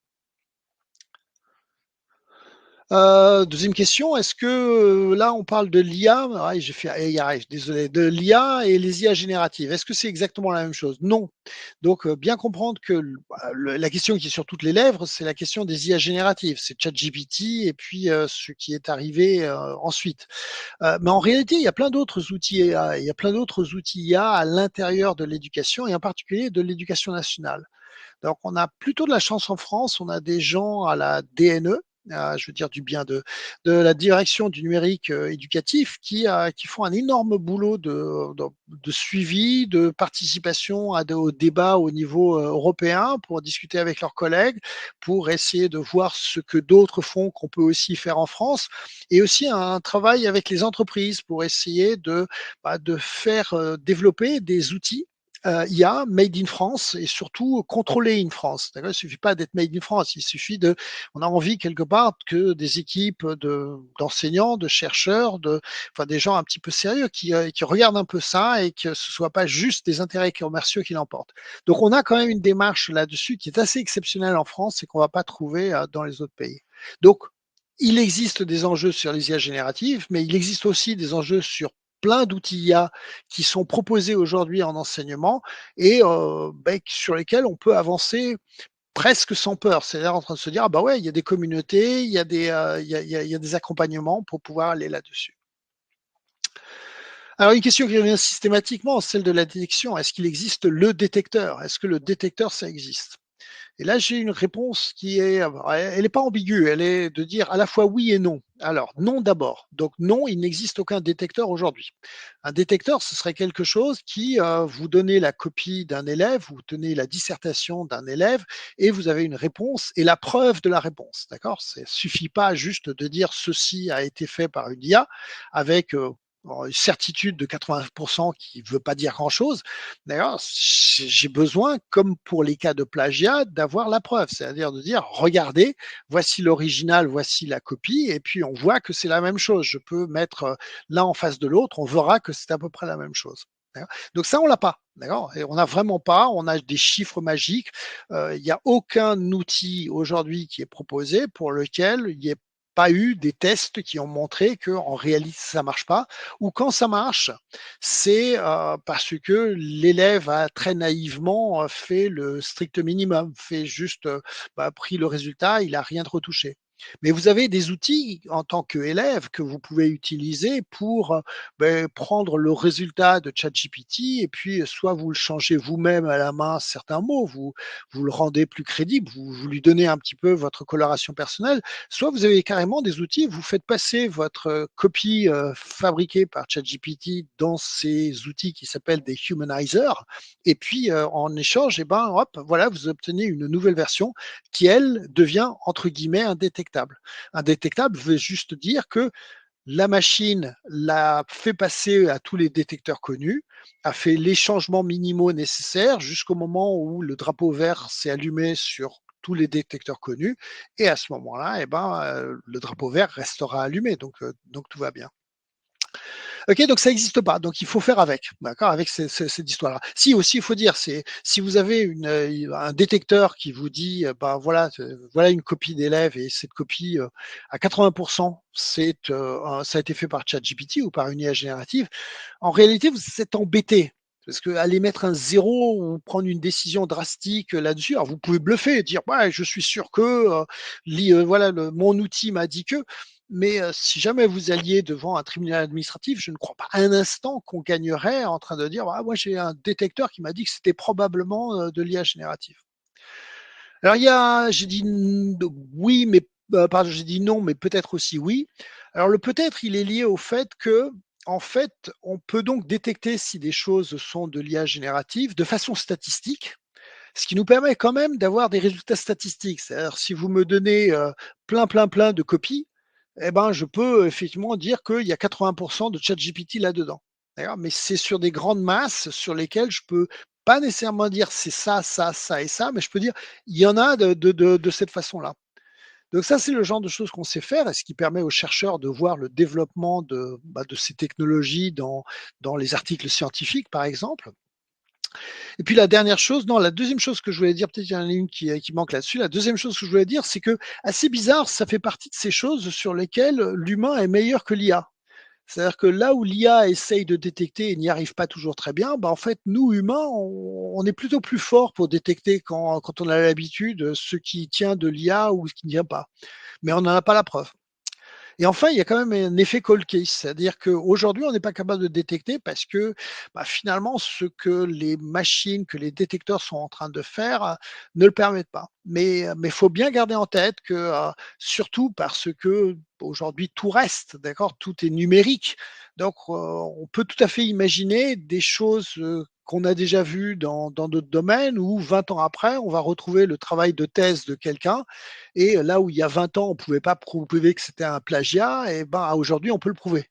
Deuxième question, est-ce que là on parle de l'IA, ouais, j'ai fait AI, désolé, de l'IA et les IA génératives. Est-ce que c'est exactement la même chose? Non. Donc bien comprendre que la question qui est sur toutes les lèvres, c'est la question des IA génératives. C'est ChatGPT et puis ce qui est arrivé ensuite. Mais en réalité, il y a plein d'autres outils IA. Il y a plein d'autres outils IA à l'intérieur de l'éducation et en particulier de l'éducation nationale. Donc, on a plutôt de la chance en France. On a des gens à la DNE, je veux dire du bien de la direction du numérique éducatif, qui font un énorme boulot de suivi, de participation au débat au niveau européen pour discuter avec leurs collègues, pour essayer de voir ce que d'autres font, qu'on peut aussi faire en France, et aussi un travail avec les entreprises pour essayer de faire développer des outils IA made in France et surtout contrôlé in France. D'accord, il suffit pas d'être made in France, il suffit on a envie quelque part que des équipes d'enseignants, de chercheurs, enfin des gens un petit peu sérieux qui regardent un peu ça et que ce soit pas juste des intérêts commerciaux qui l'emportent. Donc on a quand même une démarche là-dessus qui est assez exceptionnelle en France et qu'on va pas trouver dans les autres pays. Donc il existe des enjeux sur les IA génératives, mais il existe aussi des enjeux sur plein d'outils IA qui sont proposés aujourd'hui en enseignement et sur lesquels on peut avancer presque sans peur. C'est-à-dire en train de se dire, ah bah ouais, il y a des communautés, il y a des accompagnements pour pouvoir aller là-dessus. Alors une question qui revient systématiquement, celle de la détection. Est-ce qu'il existe le détecteur? Est-ce que le détecteur, ça existe? Et là, j'ai une réponse qui est, elle n'est pas ambiguë, elle est de dire à la fois oui et non. Alors, non d'abord. Donc non, il n'existe aucun détecteur aujourd'hui. Un détecteur, ce serait quelque chose qui vous donnez la copie d'un élève, vous tenez la dissertation d'un élève et vous avez une réponse et la preuve de la réponse. D'accord? Ça suffit pas juste de dire ceci a été fait par une IA avec une certitude de 80% qui ne veut pas dire grand-chose. D'ailleurs, j'ai besoin, comme pour les cas de plagiat, d'avoir la preuve, c'est-à-dire de dire, regardez, voici l'original, voici la copie, et puis on voit que c'est la même chose. Je peux mettre l'un en face de l'autre, on verra que c'est à peu près la même chose. Donc ça, on l'a pas. D'accord. Et on n'a vraiment pas. On a des chiffres magiques. Il n'y a aucun outil aujourd'hui qui est proposé pour lequel il n'y ait pas eu des tests qui ont montré qu'en réalité ça marche pas, ou quand ça marche, c'est parce que l'élève a très naïvement fait le strict minimum, fait juste pris le résultat, il a rien de retouché. Mais vous avez des outils en tant qu'élève que vous pouvez utiliser pour prendre le résultat de ChatGPT et puis soit vous le changez vous-même à la main certains mots, vous le rendez plus crédible, vous lui donnez un petit peu votre coloration personnelle, soit vous avez carrément des outils, vous faites passer votre copie fabriquée par ChatGPT dans ces outils qui s'appellent des humanizers et puis en échange, et ben hop, voilà, vous obtenez une nouvelle version qui, elle, devient entre guillemets indétectable. Indétectable veut juste dire que la machine l'a fait passer à tous les détecteurs connus, a fait les changements minimaux nécessaires jusqu'au moment où le drapeau vert s'est allumé sur tous les détecteurs connus, et à ce moment-là, le drapeau vert restera allumé, donc tout va bien. Ok, donc ça n'existe pas, donc il faut faire avec, d'accord, avec cette histoire-là. Si aussi, il faut dire, c'est si vous avez un détecteur qui vous dit, bah voilà, voilà une copie d'élève et cette copie à 80%, ça a été fait par ChatGPT ou par une IA générative. En réalité, vous êtes embêté. Parce que aller mettre un zéro ou prendre une décision drastique là-dessus, alors vous pouvez bluffer et dire ouais, je suis sûr que voilà, mon outil m'a dit que, mais si jamais vous alliez devant un tribunal administratif, je ne crois pas un instant qu'on gagnerait en train de dire ah, moi j'ai un détecteur qui m'a dit que c'était probablement de l'IA générative. Alors j'ai dit oui, mais pardon, j'ai dit non, mais peut-être aussi oui. Alors le peut-être, il est lié au fait que, en fait, on peut donc détecter si des choses sont de l'IA générative de façon statistique, ce qui nous permet quand même d'avoir des résultats statistiques. C'est-à-dire, si vous me donnez plein de copies, eh ben, je peux effectivement dire qu'il y a 80% de ChatGPT là-dedans. D'accord, mais c'est sur des grandes masses sur lesquelles je peux pas nécessairement dire c'est ça et ça, mais je peux dire il y en a de cette façon-là. Donc ça, c'est le genre de choses qu'on sait faire et ce qui permet aux chercheurs de voir le développement de ces technologies dans les articles scientifiques, par exemple. Et puis la dernière chose, non, la deuxième chose que je voulais dire, peut-être qu'il y en a une qui manque là-dessus. La deuxième chose que je voulais dire, c'est que assez bizarre, ça fait partie de ces choses sur lesquelles l'humain est meilleur que l'IA. C'est-à-dire que là où l'IA essaye de détecter et n'y arrive pas toujours très bien, bah en fait, nous, humains, on est plutôt plus fort pour détecter quand on a l'habitude ce qui tient de l'IA ou ce qui ne tient pas. Mais on n'en a pas la preuve. Et enfin, il y a quand même un effet cold case, c'est-à-dire qu'aujourd'hui, on n'est pas capable de détecter parce que finalement, ce que les machines, que les détecteurs sont en train de faire ne le permettent pas. Mais il faut bien garder en tête que, surtout parce que aujourd'hui tout reste, d'accord, tout est numérique. Donc, on peut tout à fait imaginer des choses qu'on a déjà vues dans d'autres domaines où 20 ans après, on va retrouver le travail de thèse de quelqu'un et là où il y a 20 ans, on ne pouvait pas prouver que c'était un plagiat, et ben aujourd'hui, on peut le prouver.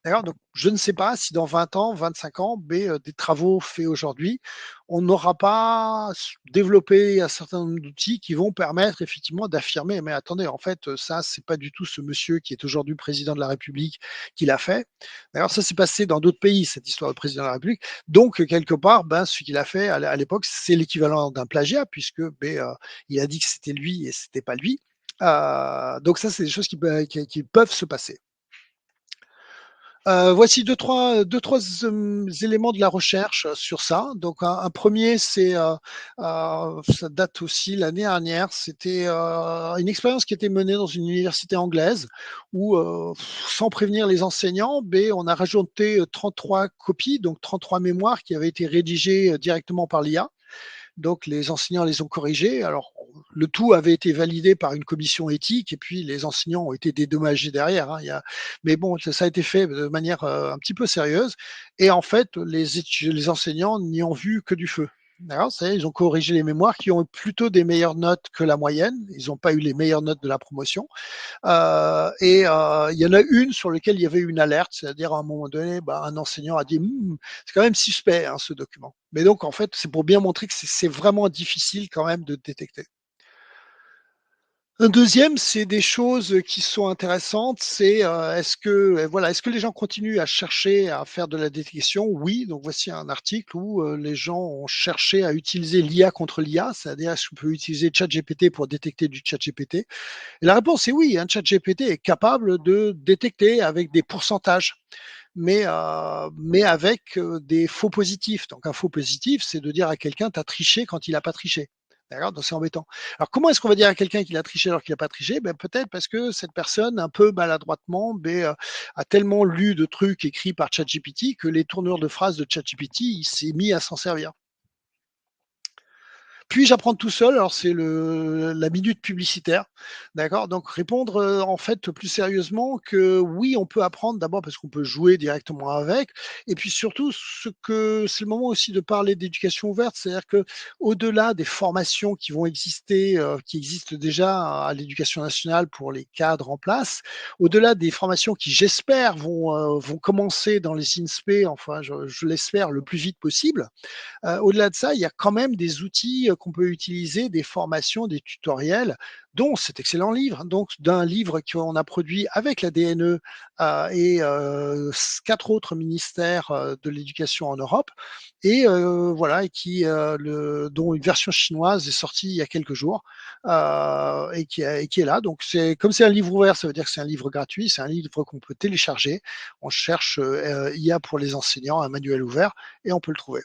D'accord. Donc, je ne sais pas si dans 20 ans, 25 ans, des travaux faits aujourd'hui, on n'aura pas développé un certain nombre d'outils qui vont permettre effectivement d'affirmer, mais attendez, en fait, ça, c'est pas du tout ce monsieur qui est aujourd'hui président de la République qui l'a fait. D'ailleurs, ça s'est passé dans d'autres pays, cette histoire de président de la République. Donc, quelque part, ce qu'il a fait à l'époque, c'est l'équivalent d'un plagiat, puisque il a dit que c'était lui et c'était pas lui. Donc ça, c'est des choses qui peuvent se passer. Voici deux, trois éléments de la recherche sur ça. Donc, un premier, ça date aussi l'année dernière. C'était une expérience qui était menée dans une université anglaise où, sans prévenir les enseignants, on a rajouté 33 copies, donc 33 mémoires qui avaient été rédigées directement par l'IA. Donc les enseignants les ont corrigés. Alors le tout avait été validé par une commission éthique et puis les enseignants ont été dédommagés derrière. Mais bon, ça a été fait de manière un petit peu sérieuse. Et en fait, les enseignants n'y ont vu que du feu. D'accord, ils ont corrigé les mémoires qui ont eu plutôt des meilleures notes que la moyenne. Ils n'ont pas eu les meilleures notes de la promotion. Il y en a une sur laquelle il y avait une alerte, c'est-à-dire à un moment donné, un enseignant a dit c'est quand même suspect ce document. Mais donc en fait, c'est pour bien montrer que c'est vraiment difficile quand même de détecter. Un deuxième, c'est des choses qui sont intéressantes. C'est est-ce que les gens continuent à chercher à faire de la détection? Oui. Donc voici un article où les gens ont cherché à utiliser l'IA contre l'IA, c'est-à-dire est-ce qu'on peut utiliser ChatGPT pour détecter du ChatGPT? Et la réponse est oui. Un ChatGPT est capable de détecter avec des pourcentages, mais avec des faux positifs. Donc un faux positif, c'est de dire à quelqu'un t'as triché quand il n'a pas triché. D'accord, donc c'est embêtant. Alors comment est-ce qu'on va dire à quelqu'un qu'il a triché alors qu'il n'a pas triché? Ben, peut-être parce que cette personne, un peu maladroitement, a tellement lu de trucs écrits par ChatGPT que les tournures de phrases de ChatGPT, il s'est mis à s'en servir. Puis-je apprendre tout seul? Alors c'est la minute publicitaire, d'accord? Donc répondre, en fait, plus sérieusement que oui, on peut apprendre d'abord parce qu'on peut jouer directement avec et puis surtout ce que c'est le moment aussi de parler d'éducation ouverte. C'est-à-dire que au delà des formations qui vont exister, qui existent déjà à l'éducation nationale pour les cadres en place, au-delà des formations qui j'espère vont commencer dans les INSPE, enfin je l'espère le plus vite possible, au-delà de ça, il y a quand même des outils qu'on peut utiliser, des formations, des tutoriels, dont cet excellent livre, donc d'un livre qu'on a produit avec la DNE et 4 autres ministères de l'éducation en Europe, et voilà, et dont une version chinoise est sortie il y a quelques jours et qui est là. Donc comme c'est un livre ouvert, ça veut dire que c'est un livre gratuit, c'est un livre qu'on peut télécharger. On cherche IA pour les enseignants, un manuel ouvert, et on peut le trouver.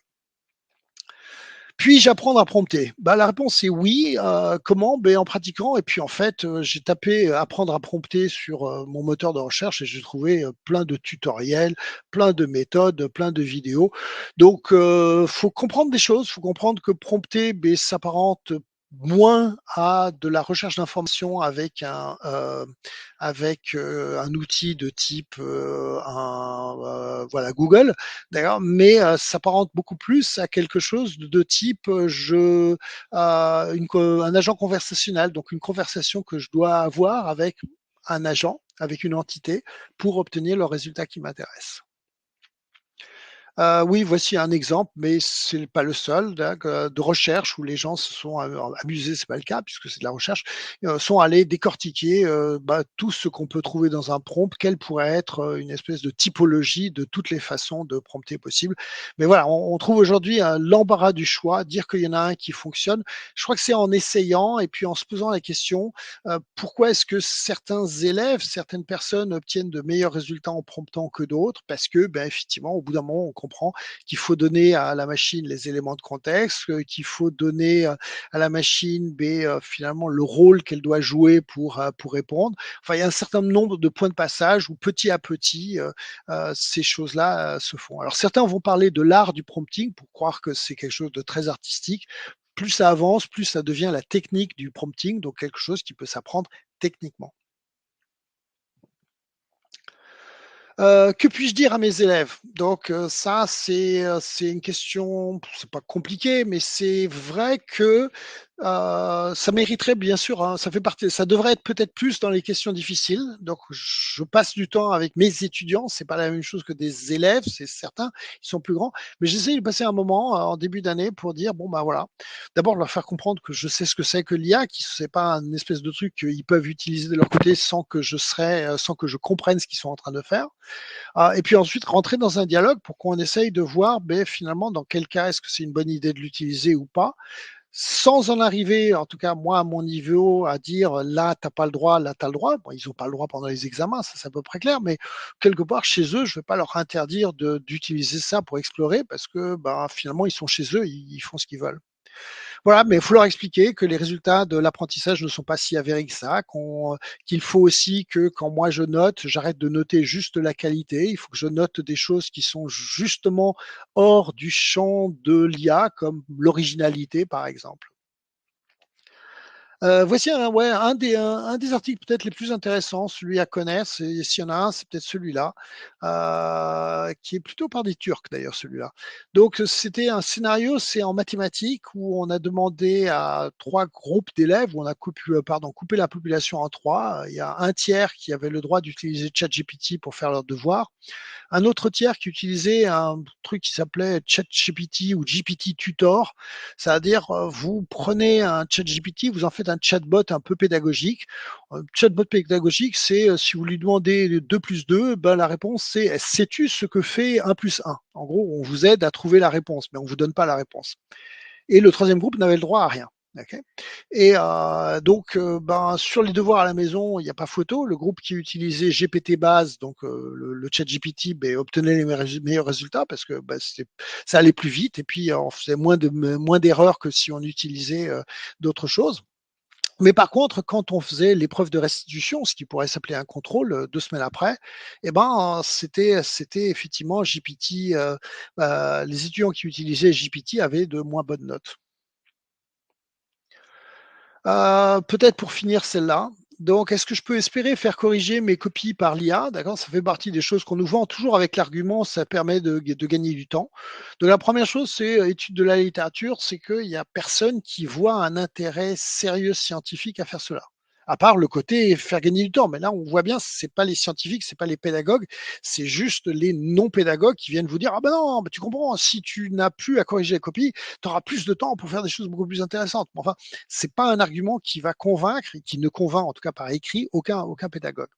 Puis-je apprendre à prompter? Bah, la réponse est oui. Comment? Ben en pratiquant et puis en fait, j'ai tapé, «apprendre à prompter» sur, mon moteur de recherche et j'ai trouvé, plein de tutoriels, plein de méthodes, plein de vidéos. Donc faut comprendre des choses, faut comprendre que prompter, beh, s'apparente moins à de la recherche d'informations avec un outil de type, voilà Google. D'accord, mais s'apparente beaucoup plus à quelque chose de type, un agent conversationnel, donc une conversation que je dois avoir avec un agent, avec une entité pour obtenir le résultat qui m'intéresse. Oui, voici un exemple, mais c'est pas le seul de recherche où les gens se sont amusés, c'est pas le cas puisque c'est de la recherche, sont allés décortiquer, tout ce qu'on peut trouver dans un prompt, quelle pourrait être, une espèce de typologie de toutes les façons de prompter possibles. Mais voilà, on trouve aujourd'hui, l'embarras du choix, dire qu'il y en a un qui fonctionne. Je crois que c'est en essayant et puis en se posant la question, pourquoi est-ce que certains élèves, certaines personnes obtiennent de meilleurs résultats en promptant que d'autres? Parce que, ben, effectivement, au bout d'un moment, on comprend qu'il faut donner à la machine les éléments de contexte, qu'il faut donner à la machine, finalement, le rôle qu'elle doit jouer pour répondre. Enfin, il y a un certain nombre de points de passage où petit à petit, ces choses-là se font. Alors certains vont parler de l'art du prompting pour croire que c'est quelque chose de très artistique. Plus ça avance, plus ça devient la technique du prompting, donc quelque chose qui peut s'apprendre techniquement. Que puis-je dire à mes élèves? Donc, ça, c'est une question, c'est pas compliqué, mais c'est vrai que, ça mériterait bien sûr, hein, ça devrait être peut-être plus dans les questions difficiles. Donc je passe du temps avec mes étudiants, c'est pas la même chose que des élèves, c'est certain, ils sont plus grands, mais j'essaie de passer un moment, en début d'année pour dire: «Bon, bah, voilà». D'abord leur faire comprendre que je sais ce que c'est que l'IA, que c'est pas un espèce de truc qu'ils peuvent utiliser de leur côté sans que je comprenne ce qu'ils sont en train de faire. Et puis ensuite rentrer dans un dialogue pour qu'on essaye de voir, beh, finalement, dans quel cas est-ce que c'est une bonne idée de l'utiliser ou pas? Sans en arriver, en tout cas moi à mon niveau, à dire: «Là, tu as pas le droit, là, tu as le droit». Bon, ils ont pas le droit pendant les examens, ça c'est à peu près clair, mais quelque part chez eux, je vais pas leur interdire d'utiliser ça pour explorer parce que, ben, finalement ils sont chez eux, ils font ce qu'ils veulent. Voilà, mais il faut leur expliquer que les résultats de l'apprentissage ne sont pas si avérés que ça, qu'il faut aussi que quand moi je note, j'arrête de noter juste la qualité. Il faut que je note des choses qui sont justement hors du champ de l'IA, comme l'originalité, par exemple. Voici un des articles peut-être les plus intéressants, celui à connaître, s'il y en a un, c'est peut-être celui-là, qui est plutôt par des Turcs d'ailleurs celui-là. Donc c'était un scénario, c'est en mathématiques où on a demandé à 3 groupes d'élèves, où on a coupé la population en 3. Il y a un tiers qui avait le droit d'utiliser ChatGPT pour faire leurs devoirs, un autre tiers qui utilisait un truc qui s'appelait ChatGPT ou GPT Tutor, c'est-à-dire vous prenez un ChatGPT, vous en faites un chatbot un peu pédagogique. Chatbot pédagogique, c'est si vous lui demandez 2 plus 2, ben, la réponse c'est sais-tu ce que fait 1 plus 1? En gros, on vous aide à trouver la réponse, mais on vous donne pas la réponse. Et le troisième groupe n'avait le droit à rien. Okay. Et donc, ben, sur les devoirs à la maison, il n'y a pas photo. Le groupe qui utilisait GPT base, donc le chat GPT, ben, obtenait les meilleurs résultats parce que ben, ça allait plus vite et puis on faisait moins d'erreurs que si on utilisait d'autres choses. Mais par contre, quand on faisait l'épreuve de restitution, ce qui pourrait s'appeler un contrôle 2 semaines après, eh ben, c'était effectivement GPT. Les étudiants qui utilisaient GPT avaient de moins bonnes notes. Peut-être pour finir celle-là. Donc, est-ce que je peux espérer faire corriger mes copies par l'IA? D'accord, ça fait partie des choses qu'on nous vend toujours avec l'argument, ça permet de gagner du temps. Donc, la première chose, c'est étude de la littérature, c'est qu'il n'y a personne qui voit un intérêt sérieux scientifique à faire cela. À part le côté faire gagner du temps. Mais là, on voit bien, c'est pas les scientifiques, c'est pas les pédagogues, c'est juste les non-pédagogues qui viennent vous dire, ah ben non, ben tu comprends, si tu n'as plus à corriger les copies, tu auras plus de temps pour faire des choses beaucoup plus intéressantes. Enfin, c'est pas un argument qui va convaincre et qui ne convainc, en tout cas par écrit, aucun pédagogue.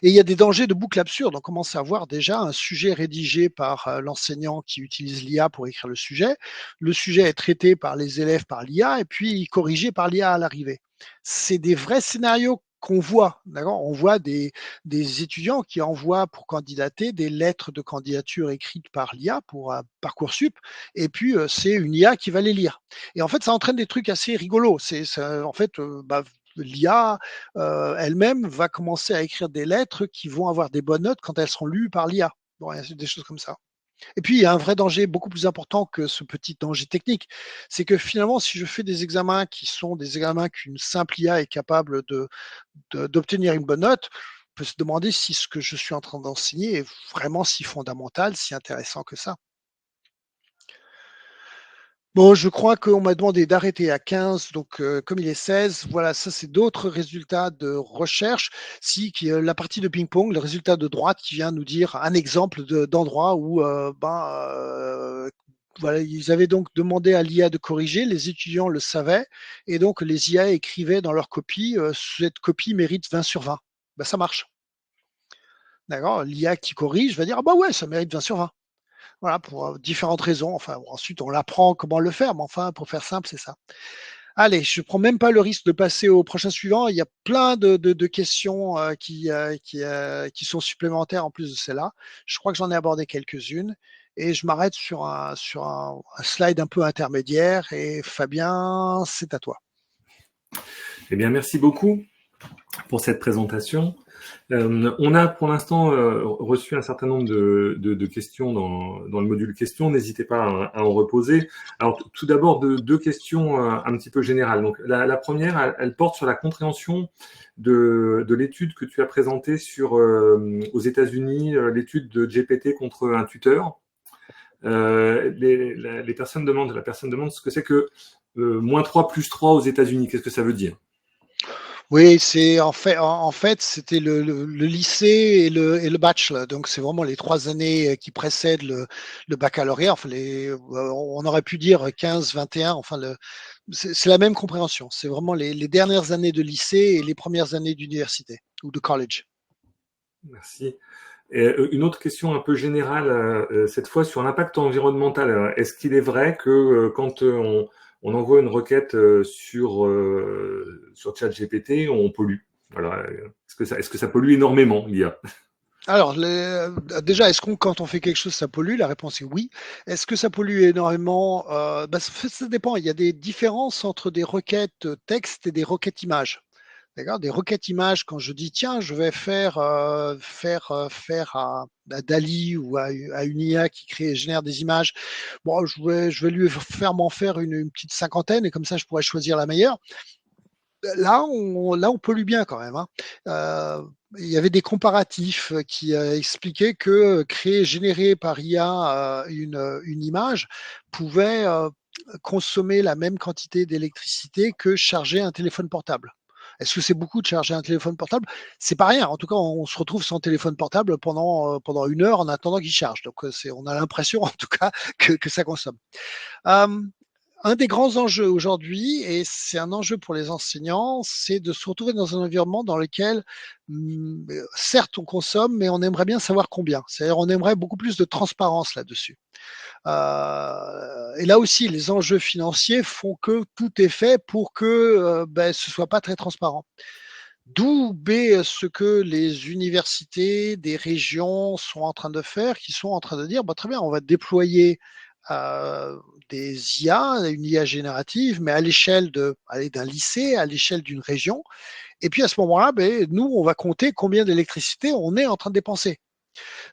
Et il y a des dangers de boucle absurde. On commence à voir déjà un sujet rédigé par l'enseignant qui utilise l'IA pour écrire le sujet. Le sujet est traité par les élèves par l'IA et puis corrigé par l'IA à l'arrivée. C'est des vrais scénarios qu'on voit, d'accord. On voit des étudiants qui envoient pour candidater des lettres de candidature écrites par l'IA pour Parcoursup, et puis c'est une IA qui va les lire. Et en fait, ça entraîne des trucs assez rigolos. En fait, l'IA elle-même va commencer à écrire des lettres qui vont avoir des bonnes notes quand elles seront lues par l'IA. Bon, des choses comme ça. Et puis, il y a un vrai danger beaucoup plus important que ce petit danger technique. C'est que finalement, si je fais des examens qui sont des examens qu'une simple IA est capable d'obtenir une bonne note, on peut se demander si ce que je suis en train d'enseigner est vraiment si fondamental, si intéressant que ça. Bon, je crois qu'on m'a demandé d'arrêter à 15, donc comme il est 16, voilà, ça c'est d'autres résultats de recherche. La partie de ping-pong, le résultat de droite qui vient nous dire un exemple d'endroit où voilà, ils avaient donc demandé à l'IA de corriger, les étudiants le savaient, et donc les IA écrivaient dans leur copie, cette copie mérite 20 sur 20. Ben, ça marche. D'accord? L'IA qui corrige va dire, ah bah ouais, ça mérite 20 sur 20. Voilà, pour différentes raisons. Enfin, ensuite, on apprend comment le faire, mais enfin, pour faire simple, c'est ça. Allez, je prends même pas le risque de passer au prochain suivant. Il y a plein de questions qui sont supplémentaires en plus de celle-là. Je crois que j'en ai abordé quelques-unes. Et je m'arrête sur un slide un peu intermédiaire. Et Fabien, c'est à toi. Eh bien, merci beaucoup pour cette présentation. On a pour l'instant reçu un certain nombre de questions dans le module questions. N'hésitez pas à en reposer. Alors, tout d'abord, deux questions un petit peu générales. Donc, la première, elle porte sur la compréhension de l'étude que tu as présentée sur, aux États-Unis, l'étude de GPT contre un tuteur. La personne demande ce que c'est que -3 + 3 aux États-Unis. Qu'est-ce que ça veut dire? Oui, c'est en fait, c'était le lycée et le bachelor. Donc, c'est vraiment les 3 années qui précèdent le baccalauréat. Enfin, on aurait pu dire 15, 21. Enfin, c'est la même compréhension. C'est vraiment les dernières années de lycée et les premières années d'université ou de college. Merci. Et une autre question un peu générale, cette fois sur l'impact environnemental. Est-ce qu'il est vrai que quand on envoie une requête sur ChatGPT, on pollue? Voilà. Est-ce que ça pollue énormément, l'IA? Alors, déjà, quand on fait quelque chose, ça pollue? La réponse est oui. Est-ce que ça pollue énormément? Ça dépend. Il y a des différences entre des requêtes texte et des requêtes images. D'accord? Des requêtes images, quand je dis tiens, je vais faire à Dali ou à une IA qui génère des images. Bon, je vais lui faire m'en faire une petite cinquantaine et comme ça, je pourrais choisir la meilleure. Là, on pollue bien quand même, hein. Il y avait des comparatifs qui expliquaient que générer par IA une image pouvait consommer la même quantité d'électricité que charger un téléphone portable. Est-ce que c'est beaucoup de charger un téléphone portable? C'est pas rien. En tout cas, on se retrouve sans téléphone portable pendant 1 heure en attendant qu'il charge. Donc, on a l'impression, en tout cas, que ça consomme. Euh, un des grands enjeux aujourd'hui, et c'est un enjeu pour les enseignants, c'est de se retrouver dans un environnement dans lequel, certes, on consomme, mais on aimerait bien savoir combien. C'est-à-dire, on aimerait beaucoup plus de transparence là-dessus. Et là aussi, les enjeux financiers font que tout est fait pour que ce soit pas très transparent. D'où ce que les universités des régions sont en train de faire, qui sont en train de dire, bah, très bien, on va déployer euh, des IA, une IA générative, mais à l'échelle d'un lycée, à l'échelle d'une région. Et puis à ce moment-là, nous, on va compter combien d'électricité on est en train de dépenser.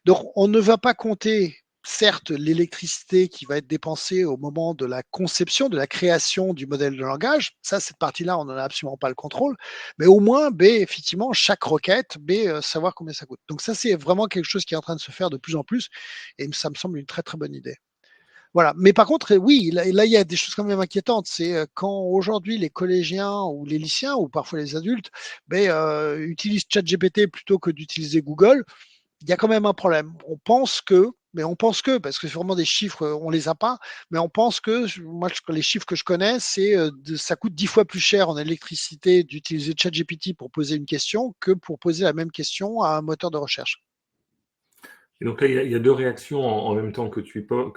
Donc, on ne va pas compter, certes, l'électricité qui va être dépensée au moment de la conception, de la création du modèle de langage. Ça, cette partie-là, on n'en a absolument pas le contrôle. Mais au moins, effectivement, chaque requête, savoir combien ça coûte. Donc ça, c'est vraiment quelque chose qui est en train de se faire de plus en plus. Et ça me semble une très, très bonne idée. Voilà. Mais par contre, oui, là, il y a des choses quand même inquiétantes. C'est quand aujourd'hui les collégiens ou les lycéens ou parfois les adultes utilisent ChatGPT plutôt que d'utiliser Google, il y a quand même un problème. Parce que c'est vraiment des chiffres, on les a pas, mais on pense que, moi, les chiffres que je connais, c'est ça coûte 10 fois plus cher en électricité d'utiliser ChatGPT pour poser une question que pour poser la même question à un moteur de recherche. Et donc là, il y a deux réactions en même temps que tu parles,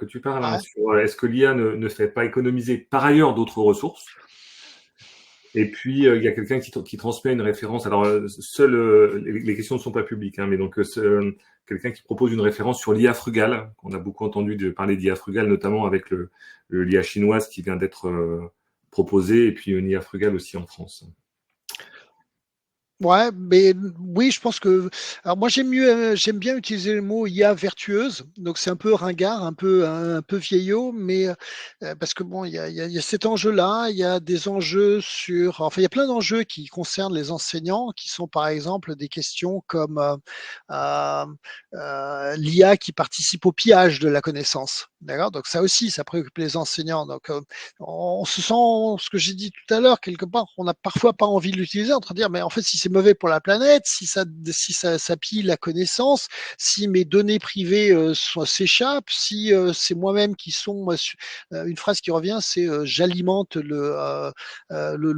hein, Ouais. sur est-ce que l'IA ne fait pas économiser par ailleurs d'autres ressources? Et puis, il y a quelqu'un qui transmet une référence. Alors, seules les questions ne sont pas publiques, hein, mais donc quelqu'un qui propose une référence sur l'IA frugale. On a beaucoup entendu parler d'IA frugale, notamment avec l'IA chinoise qui vient d'être proposée, et puis une IA frugale aussi en France. Ouais, mais oui, je pense que. Alors moi, j'aime bien utiliser le mot IA vertueuse. Donc c'est un peu ringard, un peu vieillot, mais parce que bon, il y a cet enjeu-là. Il y a des enjeux enfin, il y a plein d'enjeux qui concernent les enseignants, qui sont par exemple des questions comme euh, l'IA qui participe au pillage de la connaissance. D'accord? Donc ça aussi, ça préoccupe les enseignants. Donc on se sent, ce que j'ai dit tout à l'heure, quelque part, on n'a parfois pas envie de l'utiliser, en train de dire, mais en fait, si c'est mauvais pour la planète, si ça pille la connaissance, si mes données privées s'échappent, si c'est moi-même qui sont, une phrase qui revient, c'est j'alimente le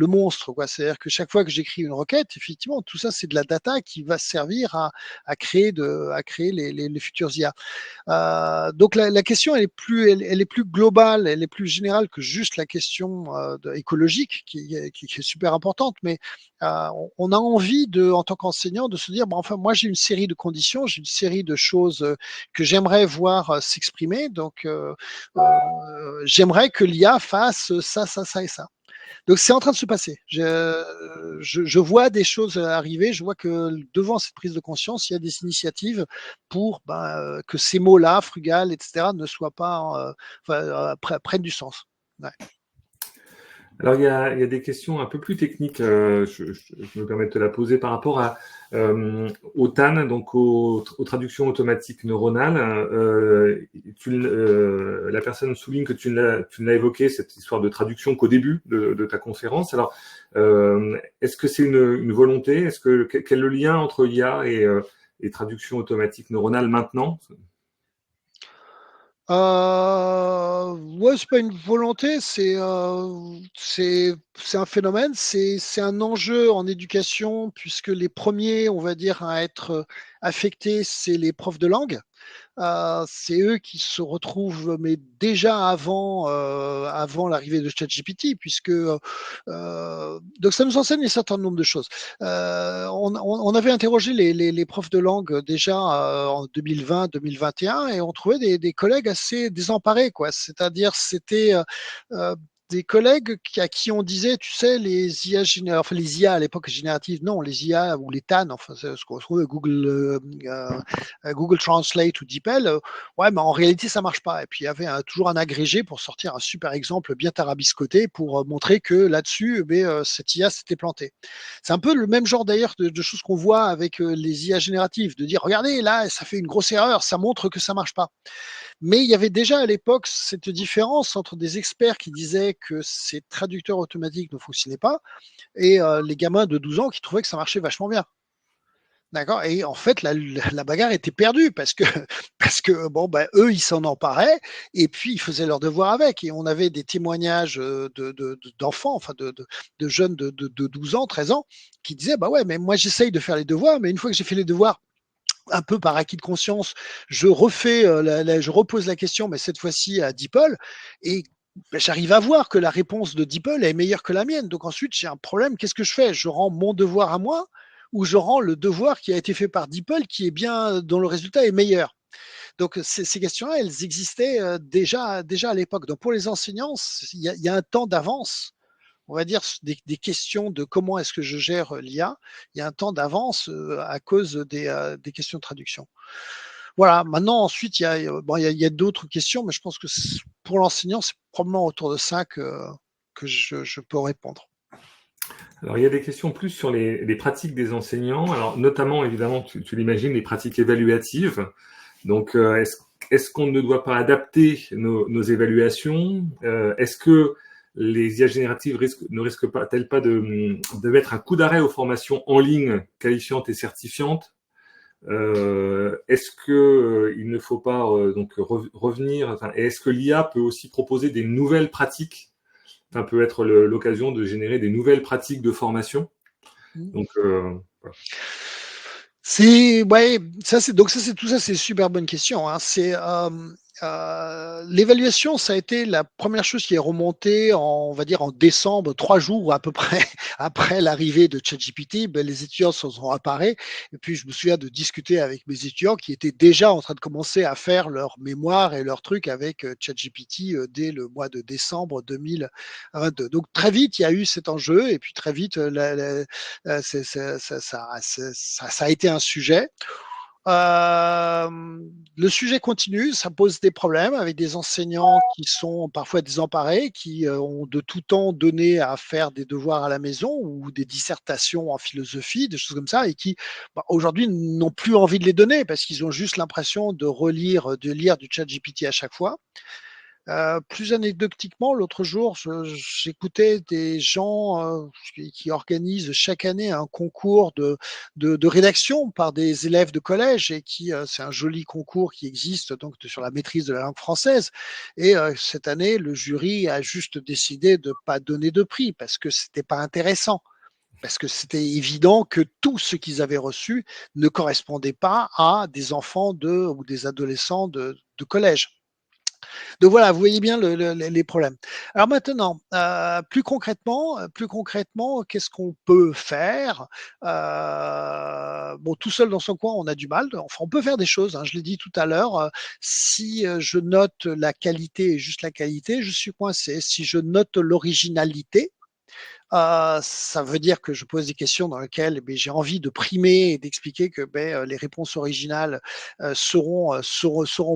monstre, quoi. C'est-à-dire que chaque fois que j'écris une requête, effectivement, tout ça, c'est de la data qui va servir à créer les futurs IA. Donc la question elle est plus globale, elle est plus générale que juste la question écologique qui est super importante. Mais on a envie en tant qu'enseignant, de se dire bon, enfin moi j'ai une série de conditions, j'ai une série de choses que j'aimerais voir s'exprimer. Donc j'aimerais que l'IA fasse ça, ça, ça et ça. Donc c'est en train de se passer. Je vois des choses arriver. Je vois que devant cette prise de conscience, il y a des initiatives pour que ces mots-là, frugal, etc., ne soient pas, prennent du sens. Ouais. Alors, il y a des questions un peu plus techniques, je me permets de te la poser par rapport au TAN, donc aux traductions automatiques neuronales. La personne souligne que tu ne l'as évoqué, cette histoire de traduction qu'au début de ta conférence. Alors, est-ce que c'est une volonté? Quel est le lien entre IA et traduction automatique neuronale maintenant? Ouais, c'est pas une volonté, c'est un phénomène, c'est un enjeu en éducation puisque les premiers, on va dire, à être affectés, c'est les profs de langue. C'est eux qui se retrouvent, mais déjà avant l'arrivée de ChatGPT, puisque donc ça nous enseigne un certain nombre de choses. On avait interrogé les profs de langue déjà en 2020, 2021, et on trouvait des collègues assez désemparés, quoi. C'est-à-dire, c'était des collègues à qui on disait, tu sais, enfin les IA à l'époque génératives, non, les IA ou les TAN, enfin ce qu'on trouve Google Translate ou DeepL, ouais, mais en réalité, ça marche pas. Et puis, il y avait toujours un agrégé pour sortir un super exemple bien tarabiscoté pour montrer que là-dessus, cette IA s'était plantée. C'est un peu le même genre d'ailleurs de choses qu'on voit avec les IA génératives, de dire, regardez, là, ça fait une grosse erreur, ça montre que ça marche pas. Mais il y avait déjà à l'époque cette différence entre des experts qui disaient que ces traducteurs automatiques ne fonctionnaient pas et les gamins de 12 ans qui trouvaient que ça marchait vachement bien. D'accord. Et en fait, la bagarre était perdue parce que, parce que bon, ben, eux, ils s'en emparaient et puis ils faisaient leurs devoirs avec. Et on avait des témoignages d'enfants, enfin de jeunes de 12 ans, 13 ans, qui disaient, bah ouais, mais moi j'essaye de faire les devoirs, mais une fois que j'ai fait les devoirs, un peu par acquis de conscience, je refais, je repose la question, mais cette fois-ci à DeepL, et ben, j'arrive à voir que la réponse de DeepL est meilleure que la mienne. Donc ensuite, j'ai un problème. Qu'est-ce que je fais? Je rends mon devoir à moi ou je rends le devoir qui a été fait par DeepL qui est bien, dont le résultat est meilleur? Donc ces questions-là, elles existaient déjà à l'époque. Donc pour les enseignants, il y a un temps d'avance, on va dire, des questions de comment est-ce que je gère l'IA. Il y a un temps d'avance à cause des questions de traduction. Voilà. Maintenant, ensuite, il y a d'autres questions, mais je pense que pour l'enseignant, c'est probablement autour de ça que je peux répondre. Alors, il y a des questions plus sur les pratiques des enseignants, alors notamment, évidemment, tu l'imagines, les pratiques évaluatives. Donc, est-ce qu'on ne doit pas adapter nos évaluations? Est-ce que les IA génératives ne risquent pas-elles pas de mettre un coup d'arrêt aux formations en ligne qualifiantes et certifiantes? Est-ce que il ne faut pas donc revenir, enfin, et est-ce que l'IA peut aussi proposer des nouvelles pratiques? Ça peut être l'occasion de générer des nouvelles pratiques de formation. Donc, voilà. C'est ouais, ça c'est tout ça, c'est une super bonne question, hein. L'évaluation, ça a été la première chose qui est remontée on va dire en décembre, 3 jours à peu près après l'arrivée de ChatGPT. Ben, les étudiants s'en sont emparés et puis je me souviens de discuter avec mes étudiants qui étaient déjà en train de commencer à faire leur mémoire et leurs trucs avec ChatGPT dès le mois de décembre 2022. Donc très vite, il y a eu cet enjeu et puis très vite, ça a été un sujet. Euh, le sujet continue, ça pose des problèmes avec des enseignants qui sont parfois désemparés, qui ont de tout temps donné à faire des devoirs à la maison ou des dissertations en philosophie, des choses comme ça, et qui aujourd'hui n'ont plus envie de les donner parce qu'ils ont juste l'impression de lire du chat GPT à chaque fois. Plus anecdotiquement, l'autre jour, j'écoutais des gens qui organisent chaque année un concours de rédaction par des élèves de collège et c'est un joli concours qui existe donc sur la maîtrise de la langue française. Et cette année, le jury a juste décidé de pas donner de prix parce que c'était pas intéressant. Parce que c'était évident que tout ce qu'ils avaient reçu ne correspondait pas à des enfants ou des adolescents de collège. Donc voilà, vous voyez bien les problèmes. Alors maintenant, plus concrètement, qu'est-ce qu'on peut faire? Bon, tout seul dans son coin, on a du mal. Enfin, on peut faire des choses, hein, je l'ai dit tout à l'heure. Si je note la qualité et juste la qualité, je suis coincé. Si je note l'originalité, ça veut dire que je pose des questions dans lesquelles j'ai envie de primer et d'expliquer que les réponses originales seront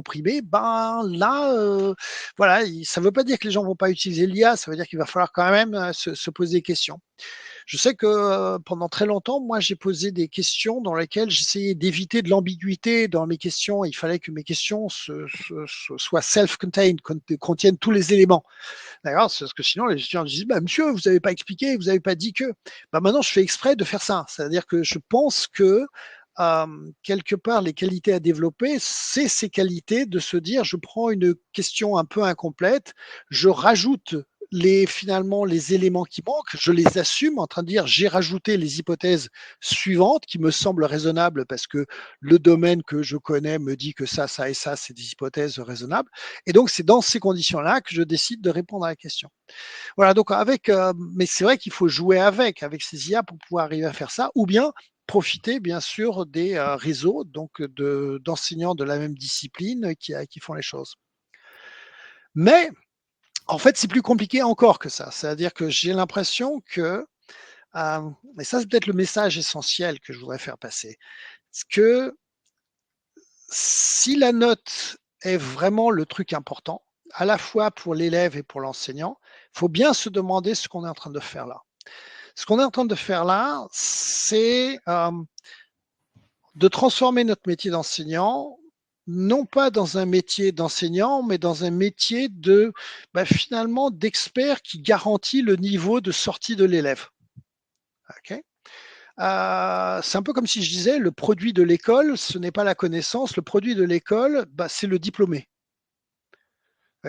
primées. Ben là, voilà, ça ne veut pas dire que les gens vont pas utiliser l'IA, ça veut dire qu'il va falloir quand même se poser des questions. Je sais que pendant très longtemps, moi, j'ai posé des questions dans lesquelles j'essayais d'éviter de l'ambiguïté dans mes questions. Il fallait que mes questions soient self-contained, contiennent tous les éléments. D'accord? Parce que sinon, les étudiants disent, bah, monsieur, vous n'avez pas expliqué, vous n'avez pas dit que. Bah, maintenant, je fais exprès de faire ça. C'est-à-dire que je pense que quelque part, les qualités à développer, c'est ces qualités de se dire, je prends une question un peu incomplète, je rajoute finalement les éléments qui manquent, je les assume en train de dire j'ai rajouté les hypothèses suivantes qui me semblent raisonnables parce que le domaine que je connais me dit que ça et ça, c'est des hypothèses raisonnables. Et donc, c'est dans ces conditions-là que je décide de répondre à la question. Voilà, donc mais c'est vrai qu'il faut jouer avec ces IA pour pouvoir arriver à faire ça, ou bien profiter bien sûr des réseaux donc d'enseignants de la même discipline qui font les choses. Mais en fait, c'est plus compliqué encore que ça. C'est-à-dire que j'ai l'impression que, et ça c'est peut-être le message essentiel que je voudrais faire passer, que si la note est vraiment le truc important, à la fois pour l'élève et pour l'enseignant, il faut bien se demander ce qu'on est en train de faire là. Ce qu'on est en train de faire là, c'est de transformer notre métier d'enseignant, non pas dans un métier d'enseignant, mais dans un métier finalement d'expert qui garantit le niveau de sortie de l'élève. Okay. c'est un peu comme si je disais, le produit de l'école, ce n'est pas la connaissance, le produit de l'école, c'est le diplômé.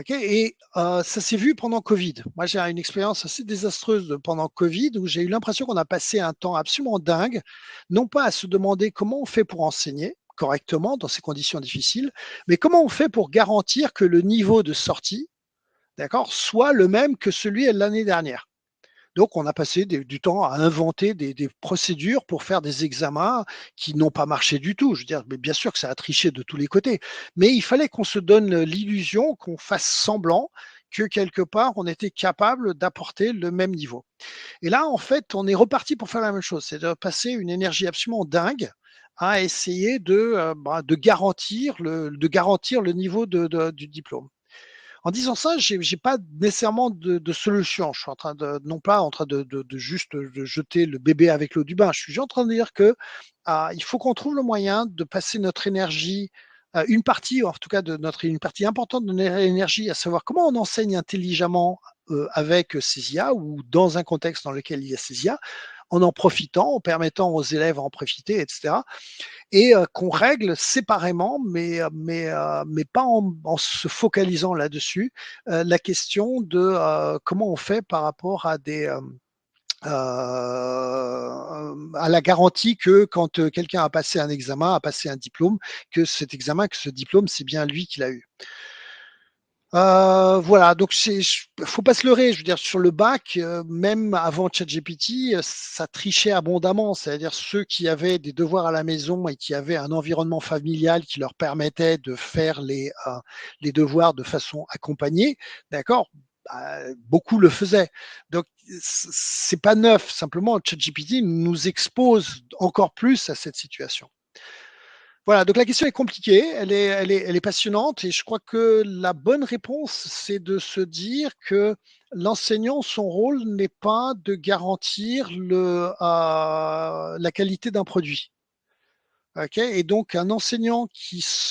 Et ça s'est vu pendant Covid. Moi, j'ai une expérience assez désastreuse pendant Covid où j'ai eu l'impression qu'on a passé un temps absolument dingue, non pas à se demander comment on fait pour enseigner correctement dans ces conditions difficiles, mais comment on fait pour garantir que le niveau de sortie, d'accord, soit le même que celui de l'année dernière. Donc, on a passé du temps à inventer des procédures pour faire des examens qui n'ont pas marché du tout. Je veux dire, mais bien sûr que ça a triché de tous les côtés, mais il fallait qu'on se donne l'illusion, qu'on fasse semblant que quelque part, on était capable d'apporter le même niveau. Et là, en fait, on est reparti pour faire la même chose, c'est de passer une énergie absolument dingue à essayer de garantir le niveau du diplôme. En disant ça, j'ai pas nécessairement de solution. Je suis en train non pas en train de juste de jeter le bébé avec l'eau du bain. Je suis juste en train de dire que il faut qu'on trouve le moyen de passer notre énergie, une partie, en tout cas une partie importante de notre énergie, à savoir comment on enseigne intelligemment avec ces IA ou dans un contexte dans lequel il y a ces IA, en profitant, en permettant aux élèves à en profiter, etc. Et qu'on règle séparément, mais pas en se focalisant là-dessus, la question de comment on fait par rapport à à la garantie que quand quelqu'un a passé un examen, a passé un diplôme, que cet examen, que ce diplôme, c'est bien lui qui l'a eu. Voilà, donc faut pas se leurrer. Je veux dire, sur le bac, même avant ChatGPT, ça trichait abondamment. C'est-à-dire ceux qui avaient des devoirs à la maison et qui avaient un environnement familial qui leur permettait de faire les devoirs de façon accompagnée, d'accord? Beaucoup le faisaient. Donc c'est pas neuf. Simplement, ChatGPT nous expose encore plus à cette situation. Voilà, donc la question est compliquée, elle est passionnante et je crois que la bonne réponse, c'est de se dire que l'enseignant, son rôle n'est pas de garantir la qualité d'un produit. Et donc un enseignant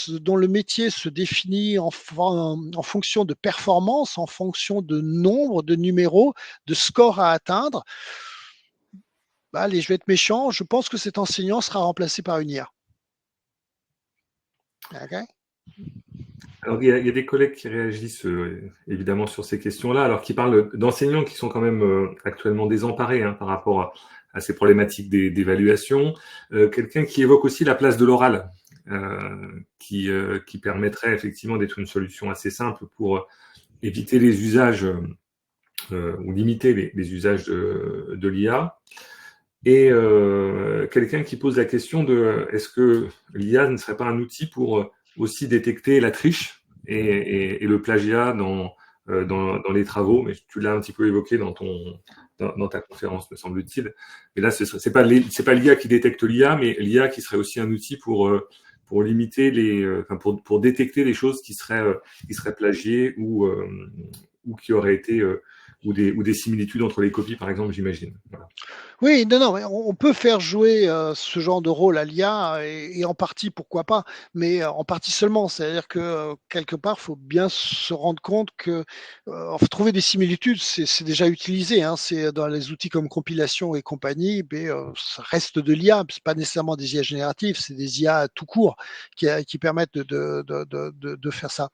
dont le métier se définit en fonction de performance, en fonction de nombre de numéros, de scores à atteindre, allez, je vais être méchant, je pense que cet enseignant sera remplacé par une IA. Okay. Alors, il y a des collègues qui réagissent évidemment sur ces questions-là, alors qui parlent d'enseignants qui sont quand même actuellement désemparés par rapport à ces problématiques d'évaluation. Quelqu'un qui évoque aussi la place de l'oral, qui permettrait effectivement d'être une solution assez simple pour éviter les usages ou limiter les usages de l'IA. Et quelqu'un qui pose la question de est-ce que l'IA ne serait pas un outil pour aussi détecter la triche et le plagiat dans les travaux, mais tu l'as un petit peu évoqué dans ta conférence, me semble-t-il. Mais là, c'est pas l'IA qui détecte l'IA, mais l'IA qui serait aussi un outil pour limiter pour détecter les choses qui seraient plagiées ou qui auraient été ou des similitudes entre les copies, par exemple, j'imagine. Voilà. Oui, non, on peut faire jouer ce genre de rôle à l'IA et en partie, pourquoi pas, mais en partie seulement. C'est-à-dire que quelque part, il faut bien se rendre compte que trouver des similitudes, c'est déjà utilisé. C'est dans les outils comme compilation et compagnie, mais ça reste de l'IA. C'est pas nécessairement des IA génératives, c'est des IA tout court qui permettent de faire ça.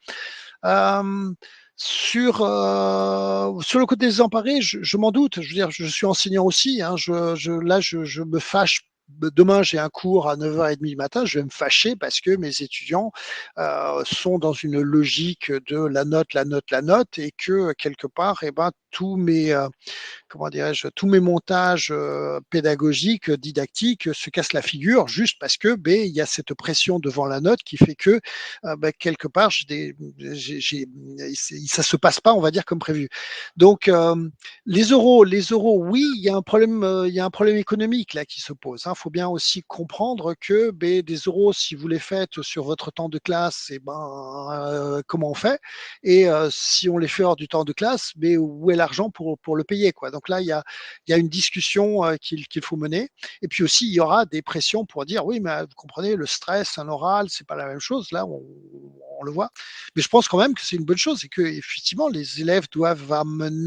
Sur le côté désemparé, je m'en doute. Je veux dire, je suis enseignant aussi. Je me fâche. Demain, j'ai un cours à 9h30 du matin. Je vais me fâcher parce que mes étudiants sont dans une logique de la note, la note, la note, et que quelque part, tous mes montages pédagogiques, didactiques se cassent la figure juste parce que il y a cette pression devant la note qui fait que quelque part ça se passe pas, on va dire, comme prévu. Donc les euros, oui, il y a un problème économique là qui se pose. Il faut bien aussi comprendre que des euros, si vous les faites sur votre temps de classe, comment on fait? Et si on les fait hors du temps de classe, où est l'argent pour le payer, quoi? Donc là, il y a une discussion qu'il faut mener. Et puis aussi, il y aura des pressions pour dire oui, mais vous comprenez, le stress, un oral, c'est pas la même chose. Là, on le voit. Mais je pense quand même que c'est une bonne chose et que effectivement, les élèves doivent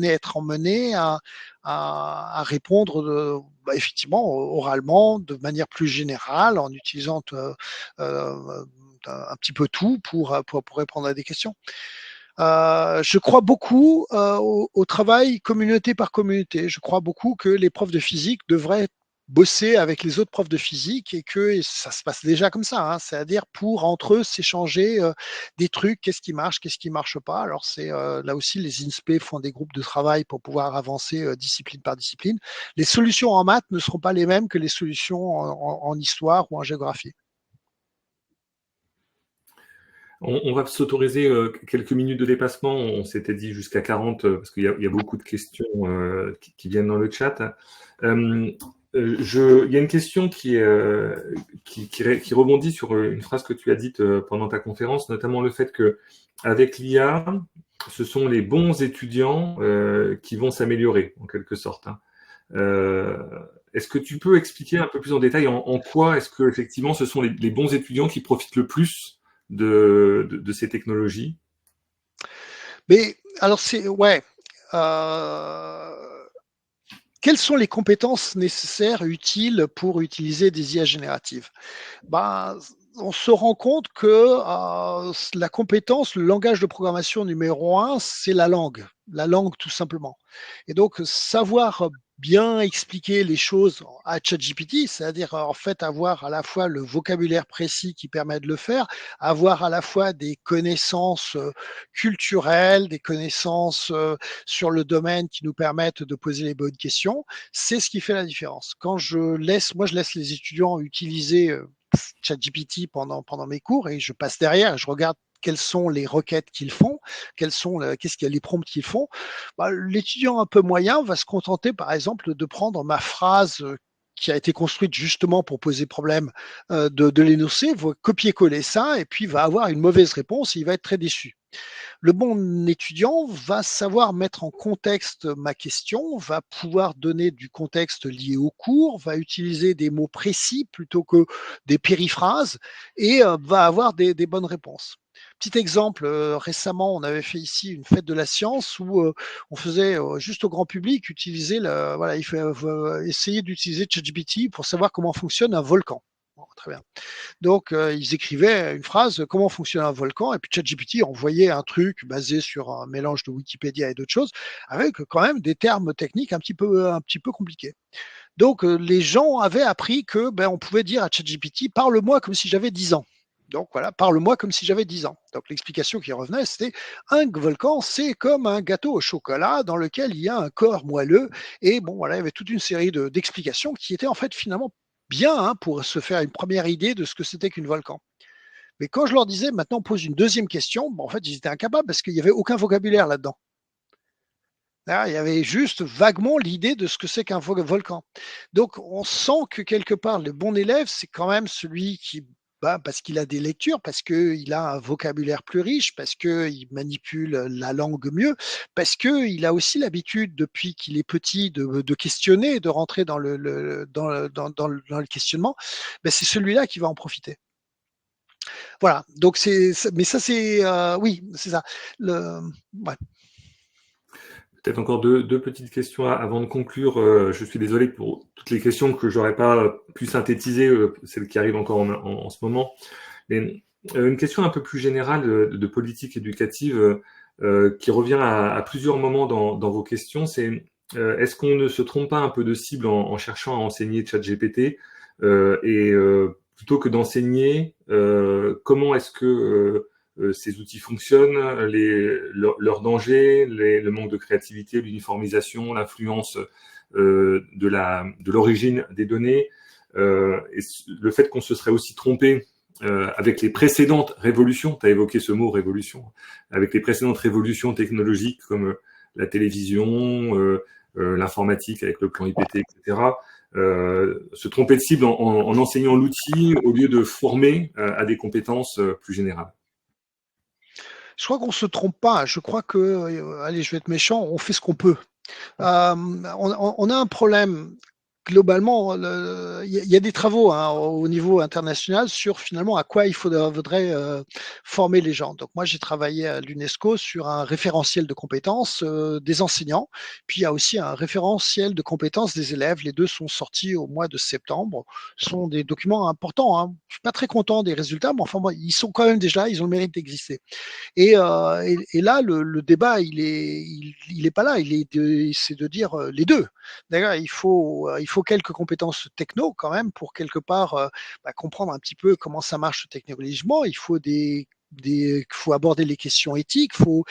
être emmenés à répondre effectivement oralement de manière plus générale en utilisant un petit peu tout pour répondre à des questions. Je crois beaucoup au travail communauté par communauté. Je crois beaucoup que les profs de physique devraient bosser avec les autres profs de physique et que ça se passe déjà comme ça, hein, c'est-à-dire pour entre eux s'échanger des trucs, qu'est-ce qui marche pas. Alors c'est là aussi les INSPE font des groupes de travail pour pouvoir avancer discipline par discipline. Les solutions en maths ne seront pas les mêmes que les solutions en histoire ou en géographie. On va s'autoriser quelques minutes de dépassement. On s'était dit jusqu'à 40 parce qu'il y a beaucoup de questions qui viennent dans le chat. Il y a une question qui rebondit sur une phrase que tu as dite pendant ta conférence, notamment le fait que avec l'IA, ce sont les bons étudiants qui vont s'améliorer en quelque sorte. Hein. Est-ce que tu peux expliquer un peu plus en détail en quoi est-ce que effectivement ce sont les bons étudiants qui profitent le plus de ces technologies? Mais alors c'est ouais. Euh, Quelles sont les compétences nécessaires, utiles pour utiliser des IA génératives? Ben, on se rend compte que la compétence, le langage de programmation numéro un, c'est la langue tout simplement. Et donc, savoir bien expliquer les choses à ChatGPT, c'est-à-dire en fait avoir à la fois le vocabulaire précis qui permet de le faire, avoir à la fois des connaissances culturelles, des connaissances sur le domaine qui nous permettent de poser les bonnes questions, c'est ce qui fait la différence. Moi je laisse les étudiants utiliser ChatGPT pendant mes cours et je passe derrière, je regarde quelles sont les requêtes qu'ils font, qu'est-ce qu'il y a les prompts qu'ils font. Bah, l'étudiant un peu moyen va se contenter, par exemple, de prendre ma phrase qui a été construite justement pour poser problème, de l'énoncer, va copier-coller ça et puis va avoir une mauvaise réponse et il va être très déçu. Le bon étudiant va savoir mettre en contexte ma question, va pouvoir donner du contexte lié au cours, va utiliser des mots précis plutôt que des périphrases et va avoir des bonnes réponses. Petit exemple, récemment, on avait fait ici une fête de la science où on faisait juste au grand public voilà, essayer d'utiliser ChatGPT pour savoir comment fonctionne un volcan. Bon, très bien. Donc, ils écrivaient une phrase, comment fonctionne un volcan, et puis ChatGPT envoyait un truc basé sur un mélange de Wikipédia et d'autres choses, avec quand même des termes techniques un petit peu compliqués. Donc, les gens avaient appris que on pouvait dire à ChatGPT, parle-moi comme si j'avais 10 ans. Donc voilà, parle-moi comme si j'avais 10 ans. Donc l'explication qui revenait, c'était un volcan, c'est comme un gâteau au chocolat dans lequel il y a un corps moelleux. Et bon, voilà, il y avait toute une série d'explications qui étaient en fait finalement bien pour se faire une première idée de ce que c'était qu'une volcan. Mais quand je leur disais, maintenant on pose une deuxième question, en fait, ils étaient incapables parce qu'il n'y avait aucun vocabulaire là-dedans. Là, il y avait juste vaguement l'idée de ce que c'est qu'un volcan. Donc, on sent que quelque part, le bon élève, c'est quand même celui qui, parce qu'il a des lectures, parce qu'il a un vocabulaire plus riche, parce qu'il manipule la langue mieux, parce qu'il a aussi l'habitude, depuis qu'il est petit, de questionner, de rentrer dans le questionnement, c'est celui-là qui va en profiter. Voilà. Donc, mais ça, c'est, oui, c'est ça. Ouais. Peut-être encore deux petites questions avant de conclure. Je suis désolé pour toutes les questions que j'aurais pas pu synthétiser, celles qui arrivent encore en ce moment. Mais une question un peu plus générale de politique éducative qui revient à plusieurs moments dans vos questions, c'est est-ce qu'on ne se trompe pas un peu de cible en cherchant à enseigner ChatGPT et plutôt que d'enseigner, comment est-ce que ces outils fonctionnent, leurs dangers, le manque de créativité, l'uniformisation, l'influence de l'origine des données, et le fait qu'on se serait aussi trompé avec les précédentes révolutions, tu as évoqué ce mot révolution, avec les précédentes révolutions technologiques comme la télévision, l'informatique avec le plan IPT, etc., se tromper de cible en enseignant l'outil au lieu de former à des compétences plus générales. Je crois qu'on se trompe pas. Je crois que, allez, je vais être méchant, on fait ce qu'on peut. On a un problème. Globalement, il y a des travaux au niveau international sur finalement à quoi il faudrait former les gens. Donc moi, j'ai travaillé à l'UNESCO sur un référentiel de compétences des enseignants, puis il y a aussi un référentiel de compétences des élèves. Les deux sont sortis au mois de septembre. Ce sont des documents importants. Je suis pas très content des résultats, mais enfin, bon, ils sont quand même déjà, ils ont le mérite d'exister. Et là, le débat, il est pas là. C'est de dire les deux. D'ailleurs, il faut quelques compétences techno quand même pour quelque part comprendre un petit peu comment ça marche technologiquement. Il faut faut aborder les questions éthiques, faut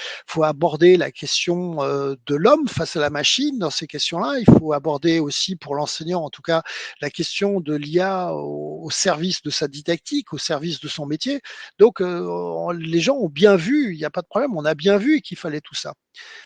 aborder la question de l'homme face à la machine dans ces questions-là. Il faut aborder aussi pour l'enseignant, en tout cas, la question de l'IA au service de sa didactique, au service de son métier. Donc, les gens ont bien vu, il n'y a pas de problème, on a bien vu qu'il fallait tout ça.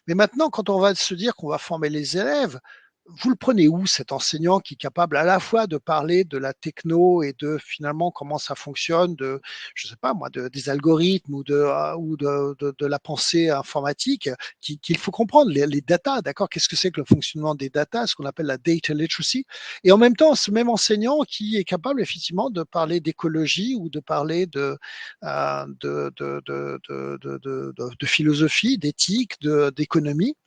Mais maintenant, quand on va se dire qu'on va former les élèves, vous le prenez où cet enseignant qui est capable à la fois de parler de la techno et de finalement comment ça fonctionne, de je sais pas moi, des algorithmes ou de la pensée informatique qu'il faut comprendre les data, d'accord? Qu'est-ce que c'est que le fonctionnement des data, ce qu'on appelle la data literacy, et en même temps ce même enseignant qui est capable effectivement de parler d'écologie ou de parler de philosophie, d'éthique, d'économie.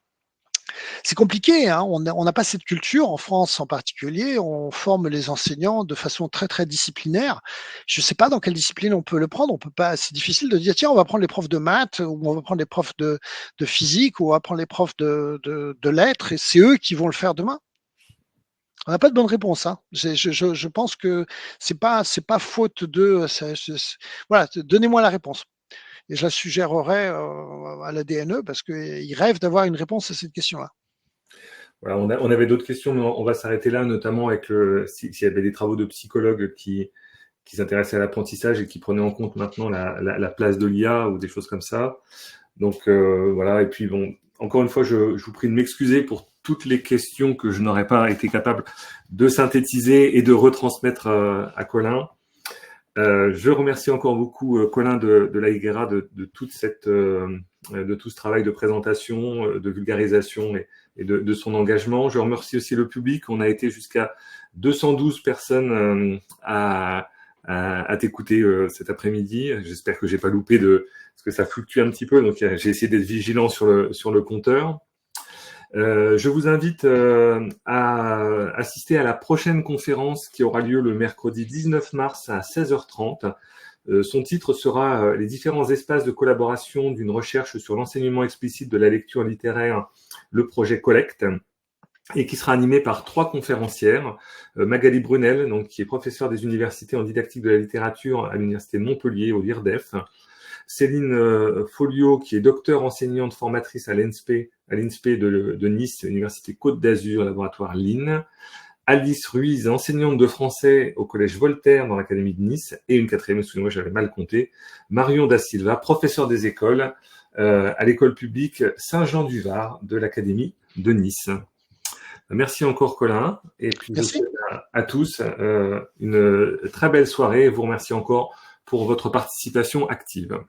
C'est compliqué, hein. On n'a pas cette culture en France en particulier. On forme les enseignants de façon très très disciplinaire. Je ne sais pas dans quelle discipline on peut le prendre. On peut pas. C'est difficile de dire tiens, on va prendre les profs de maths ou on va prendre les profs de physique ou on va prendre les profs de lettres et c'est eux qui vont le faire demain. On n'a pas de bonne réponse. Hein. Je pense que c'est pas faute de. Voilà, donnez-moi la réponse. Et je la suggérerai à la DNE parce qu'ils rêvent d'avoir une réponse à cette question-là. Voilà, on avait d'autres questions, mais on va s'arrêter là, notamment avec s'il y avait des travaux de psychologues qui s'intéressaient à l'apprentissage et qui prenaient en compte maintenant la place de l'IA ou des choses comme ça. Donc voilà, et puis bon, encore une fois, je vous prie de m'excuser pour toutes les questions que je n'aurais pas été capable de synthétiser et de retransmettre à Colin. Je remercie encore beaucoup Colin de la Higuera de toute de tout ce travail de présentation, de vulgarisation et de son engagement. Je remercie aussi le public. On a été jusqu'à 212 personnes à t'écouter cet après-midi. J'espère que j'ai pas loupé parce que ça fluctue un petit peu. Donc j'ai essayé d'être vigilant sur le compteur. Je vous invite à assister à la prochaine conférence qui aura lieu le mercredi 19 mars à 16h30. Son titre sera « Les différents espaces de collaboration d'une recherche sur l'enseignement explicite de la lecture littéraire, le projet Collect » et qui sera animé par 3 conférencières. Magali Brunel, donc, qui est professeure des universités en didactique de la littérature à l'université de Montpellier, au LIRDEF. Céline Folio, qui est docteure enseignante formatrice à l'INSPE de Nice, Université Côte d'Azur, laboratoire LIN. Alice Ruiz, enseignante de français au collège Voltaire dans l'académie de Nice. Et une quatrième, excusez-moi, j'avais mal compté, Marion Da Silva, professeure des écoles à l'école publique Saint-Jean-du-Var de l'académie de Nice. Merci encore Colin. Et puis je vous souhaite à tous une très belle soirée. Je vous remercie encore pour votre participation active.